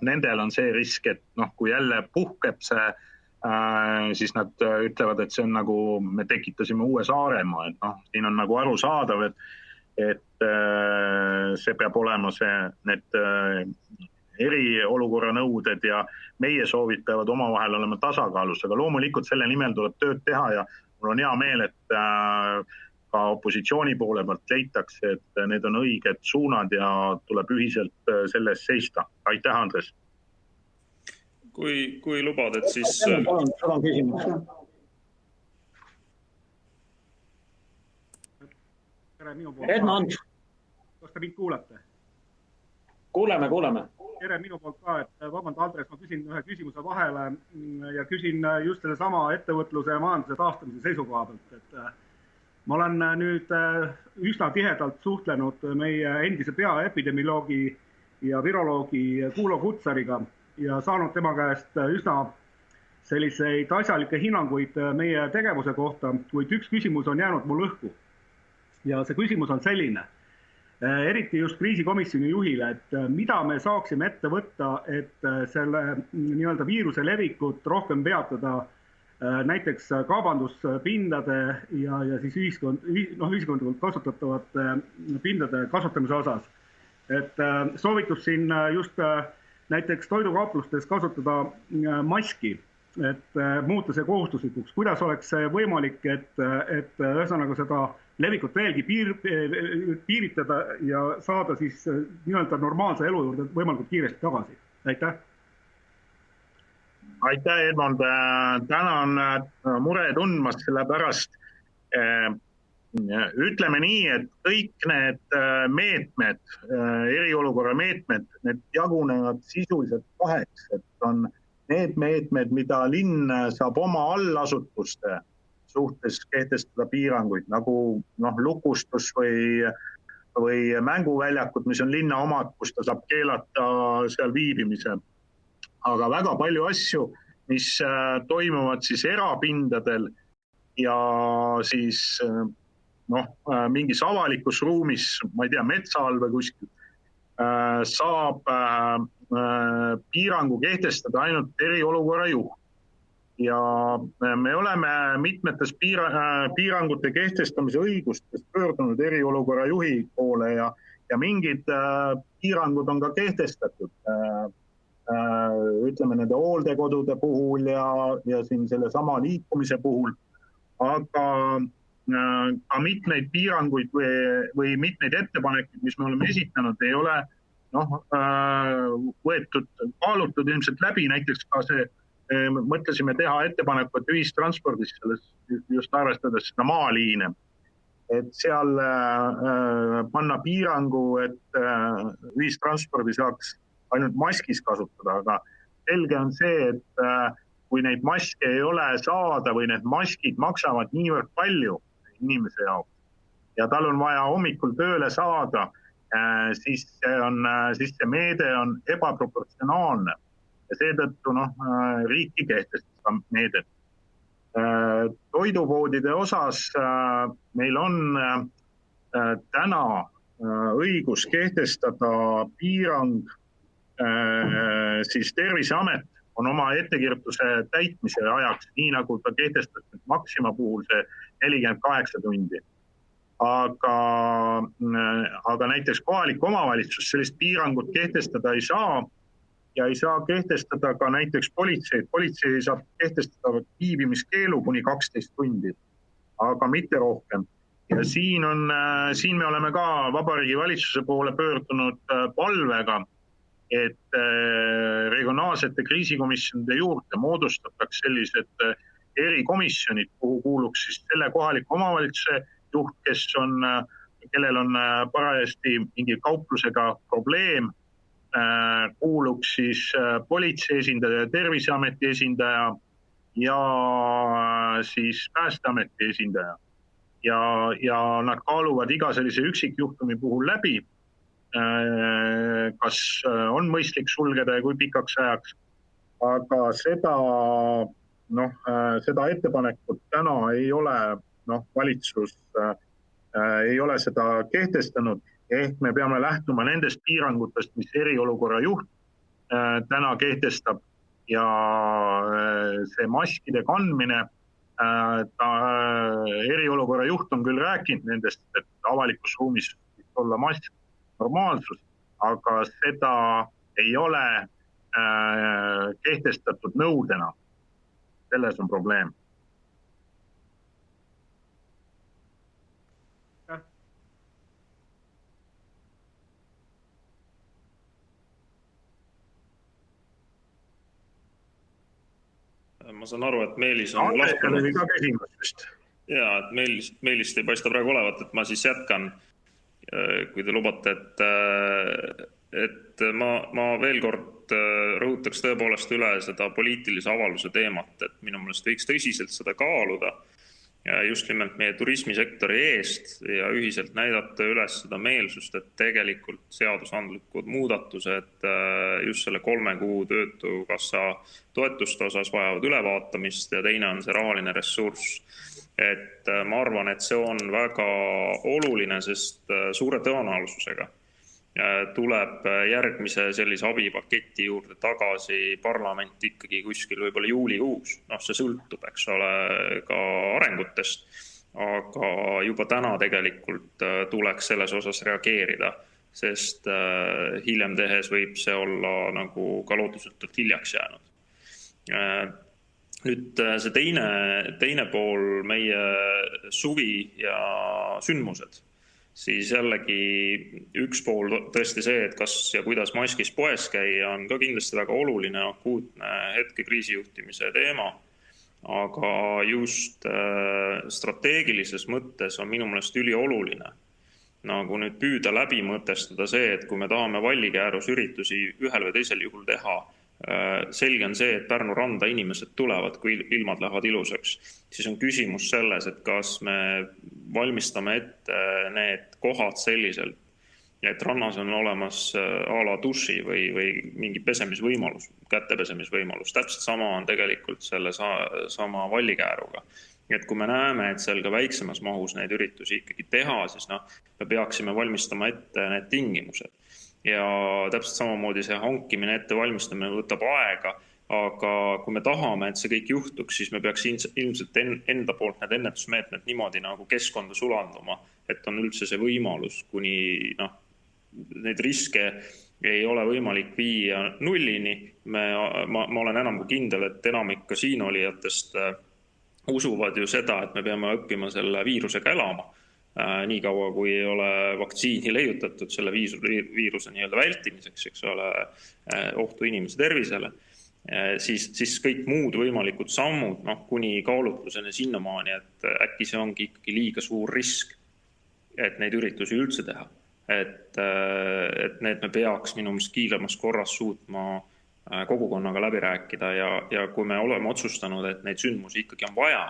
nendel on see risk, et kui jälle puhkeb see, siis nad ütlevad, et see on nagu me tekitasime uue Saaremaa, et siin on nagu arusaadav, et see peab olema need eriolukorra nõuded ja meie soovid peavad omavahel olema tasakaalus, aga loomulikult selle nimel tuleb tööd teha ja mul on hea meel, et ka opositsiooni poole pealt leitakse, et need on õiged suunad ja tuleb ühiselt selles seista. Aitäh, Andres!
Kui lubad, et siis...
Palun küsimus. Edmond.
Kas te mind kuulate?
Kuuleme.
Tere minu poolt ka, et vabanda, Andres, ma küsin ühe küsimuse vahele ja küsin just selle sama ettevõtluse ja majanduse taastamise seisukoha pealt, et ma olen nüüd üsna tihedalt suhtlenud meie endise peaepidemioloogi ja viroloogi Kuulo Kutsariga ja saanud tema käest üsna selliseid asjalikke hinnanguid meie tegevuse kohta, kuid üks küsimus on jäänud mul õhku. Ja see küsimus on selline, eriti just kriisikomisjoni juhile, et mida me saaksime ette võtta, et selle nii-öelda viiruse levikut rohkem peatada näiteks kaubanduspindade ja siis ühiskondlikult kasutatavate pindade kasutamise osas. Et soovitus siin just näiteks toidukauplustes kasutada maski, et muuta see kohustuslikuks. Kuidas oleks see võimalik, et ühesõnaga seda levikut veelgi piiritada ja saada siis nii-öelda normaalse elu juurde võimalikult kiiresti tagasi? Aitäh!
Aitäh, Edmond. Tänan mure tundmast selle pärast. Ütleme nii, et kõik need meetmed, eriolukorra meetmed, need jagunevad sisuliselt kaheks. Et on need meetmed, mida linn saab oma allasutuste suhtes kehtestada piiranguid, nagu lukustus või mänguväljakud, mis on linna omad, kus ta saab keelata seal viibimise. Aga väga palju asju, mis toimuvad siis erapindadel ja siis mingis avalikus ruumis, ma ei tea, metsa all või kuskil, saab piirangu kehtestada ainult eriolukorra juht. Ja me oleme mitmetes piirangute kehtestamise õigustes pöördunud eriolukorra juhi poole ja mingid piirangud on ka kehtestatud. Ütleme nende hooldekodude puhul ja siin selle sama liikumise puhul, aga ka mitmeid piiranguid või mitmeid ettepanekuid, mis me oleme esitanud, ei ole kaalutud ilmselt läbi, näiteks ka see, mõtlesime teha ettepaneku, et ühistranspordis just arvestades seda maaliine, et seal panna piirangu, et ühistranspordi saaks ainult maskis kasutada, aga selge on see, et kui neid maske ei ole saada või need maskid maksavad niivõrd palju inimese jaoks ja tal on vaja hommikul tööle saada, siis see meede on ebaproportsionaalne ja seetõttu riiki kehtestada meedet. Toidupoodide osas meil on täna õigus kehtestada piirang, siis Terviseamet on oma ettekirjutuse täitmise ajaks, nii nagu ta kehtestas Maxima puhul see 48 tundi. Aga näiteks kohalik omavalitsus sellist piirangut kehtestada ei saa ja ei saa kehtestada ka näiteks politsei. Politsei saab kehtestada viibimiskeelu kuni 12 tundi, aga mitte rohkem. Ja siin me oleme ka Vabariigi Valitsuse poole pöördunud palvega, et regionaalsete kriisikomisjonide juurde moodustataks sellised erikomisjonid, kuhu kuuluks siis selle kohaliku omavalitsuse juht, kellel on parajasti mingi kauplusega probleem, kuuluks siis politsei esindaja, Terviseameti esindaja ja siis Päästeameti esindaja. Ja nad kaaluvad iga sellise üksikjuhtumi puhul läbi, kas on mõistlik sulgeda ja kui pikaks ajaks. Aga seda ettepanekut täna ei ole, valitsus ei ole seda kehtestanud, ehk me peame lähtuma nendest piirangutest, mis eriolukorra juht täna kehtestab ja see maskide kandmine, eriolukorra juht on küll rääkinud nendest, et avalikus ruumis võiks olla mask normaalsus, aga seda ei ole kehtestatud nõudena. Selles on probleem.
Ma saan aru, et Meelis on lahkunud. Ja, et Meelist ei paista praegu olevat, et ma siis jätkan, kui te lubate, et ma veel kord rõhutaks tõepoolest üle seda poliitilise avalduse teemat, et minu meelest võiks tõsiselt seda kaaluda just nimelt meie turismisektori eest ja ühiselt näidata üles seda meelsust, et tegelikult seadusandlikud muudatused just selle 3 kuu töötukassa toetuste osas vajavad ülevaatamist ja teine on see rahaline ressurss. Et ma arvan, et see on väga oluline, sest suure tõenäosusega tuleb järgmise sellise abipaketi juurde tagasi parlament ikkagi kuskil võib-olla juulikuus. See sõltub, eks ole, ka arengutest, aga juba täna tegelikult tuleks selles osas reageerida, sest hiljem tehes võib see olla nagu ka lootusetult hiljaks jäänud. Nüüd see teine pool, meie suvi ja sündmused, siis jällegi üks pool tõesti see, et kas ja kuidas maskis poes käia, on ka kindlasti väga oluline, akuutne hetke kriisijuhtimise teema, aga just strateegilises mõttes on minu meelest ülioluline nagu nüüd püüda läbi mõtestada see, et kui me tahame vallikäärus üritusi ühel või teisel juhul teha, selge on see, et Pärnu randa inimesed tulevad, kui ilmad lähevad ilusaks, siis on küsimus selles, et kas me valmistame ette need kohad selliselt, et rannas on olemas a la duši või mingi pesemisvõimalus, kätepesemisvõimalus. Täpselt sama on tegelikult selle sama vallikääruga. Et kui me näeme, et seal ka väiksemas mahus neid üritusi ikkagi teha, siis me peaksime valmistama ette need tingimused. Ja täpselt samamoodi see hankimine ette valmistamine võtab aega, aga kui me tahame, et see kõik juhtuks, siis me peaks ilmselt enda poolt need ennetusmeetmed niimoodi nagu keskkonda sulanduma, et on üldse see võimalus, kuni neid riske ei ole võimalik viia nullini. Ma olen enam kui kindel, et enamik kasiinolijatest usuvad ju seda, et me peame õppima selle viirusega elama. Nii kaua, kui ei ole vaktsiini leiutatud selle viiruse nii-öelda vältimiseks, eks ole, ohtu inimese tervisele, siis kõik muud võimalikud sammud, kuni kaalutluseni sinnamaani, et äkki see ongi ikkagi liiga suur risk, et neid üritusi üldse teha. Et need me peaks minu meelest kiiremas korras suutma kogukonnaga läbi rääkida ja kui me oleme otsustanud, et neid sündmusi ikkagi on vaja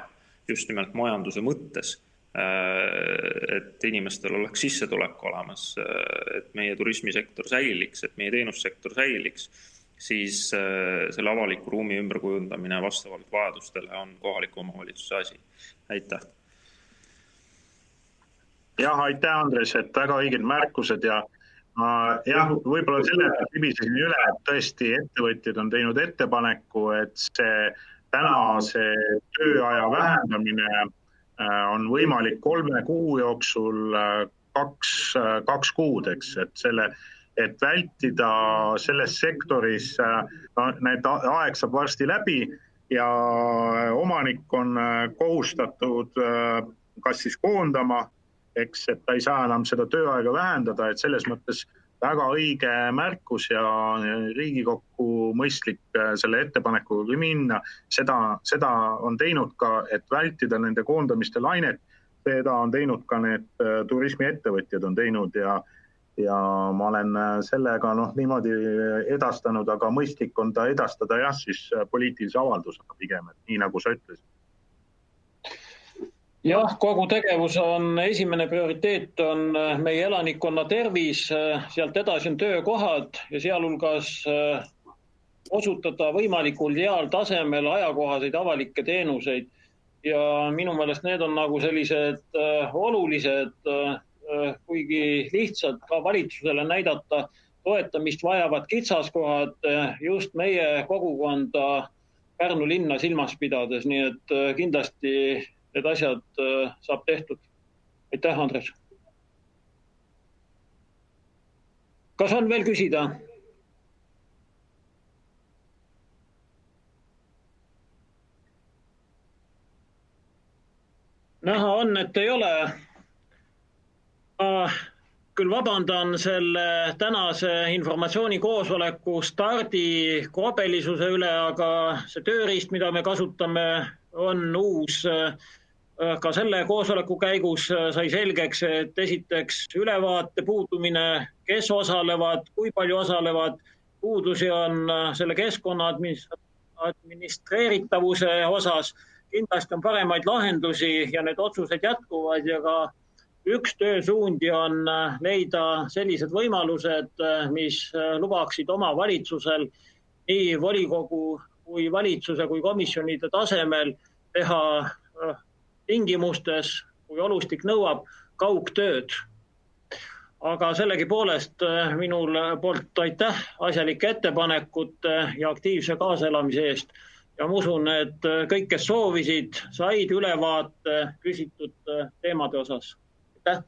just nimelt majanduse mõttes, et inimestel oleks sissetulek olemas, et meie turismisektor säiliks, et meie teenussektor säiliks, siis selle avaliku ruumi ümberkujundamine vastavalt vajadustele on kohaliku omavalitsuse asi. Aitäh!
Jah, aitäh Andres, et väga õiged märkused ja võib-olla selle libisesin üle, et tõesti ettevõtjad on teinud ettepaneku, et see tööaja vähendamine on võimalik 3 kuu jooksul 2 kuud, eks, et vältida selles sektoris, need aeg saab varsti läbi ja omanik on kohustatud kas siis koondama, eks, et ta ei saa enam seda tööaega vähendada, et selles mõttes väga õige märkus ja Riigikokku mõistlik selle ettepanekuga minna. Seda on teinud ka, et vältida nende koondamiste lainet. Seda on teinud ka need turismiettevõtjad on teinud ja ma olen sellega niimoodi edastanud, aga mõistlik on ta edastada siis poliitilise avaldusega pigem, et nii nagu sa ütlesid.
Jah, kogu tegevus on esimene prioriteet on meie elanikkonna tervis, sealt edasi on töökohad ja sealhulgas osutada võimalikul heal tasemel ajakohaseid avalikke teenuseid. Ja minu meelest need on nagu sellised olulised, kuigi lihtsalt ka valitsusele näidata toetamist vajavad kitsaskohad just meie kogukonda Pärnu linna silmas pidades, nii et kindlasti need asjad saab tehtud. Aitäh, Andres. Kas on veel küsida? Näha on, et ei ole. Küll vabandan selle tänase informatsioonikoosoleku stardi kobelisuse üle, aga see tööriist, mida me kasutame, on uus. Ka selle koosoleku käigus sai selgeks, et esiteks ülevaate puudumine, kes osalevad, kui palju osalevad, puudusi on selle keskkonna administreeritavuse osas. Kindlasti on paremaid lahendusi ja need otsused jätkuvad ja ka üks töösuundi on leida sellised võimalused, mis lubaksid oma valitsusel nii volikogu kui valitsuse kui komisjonide tasemel teha tingimustes, kui olustik nõuab, kaugtööd. aga sellegipoolest minul poolt aitäh asjalike ettepanekute ja aktiivse kaaselamise eest. Ja ma usun, et kõik, kes soovisid, said ülevaate küsitud teemade osas. Aitäh!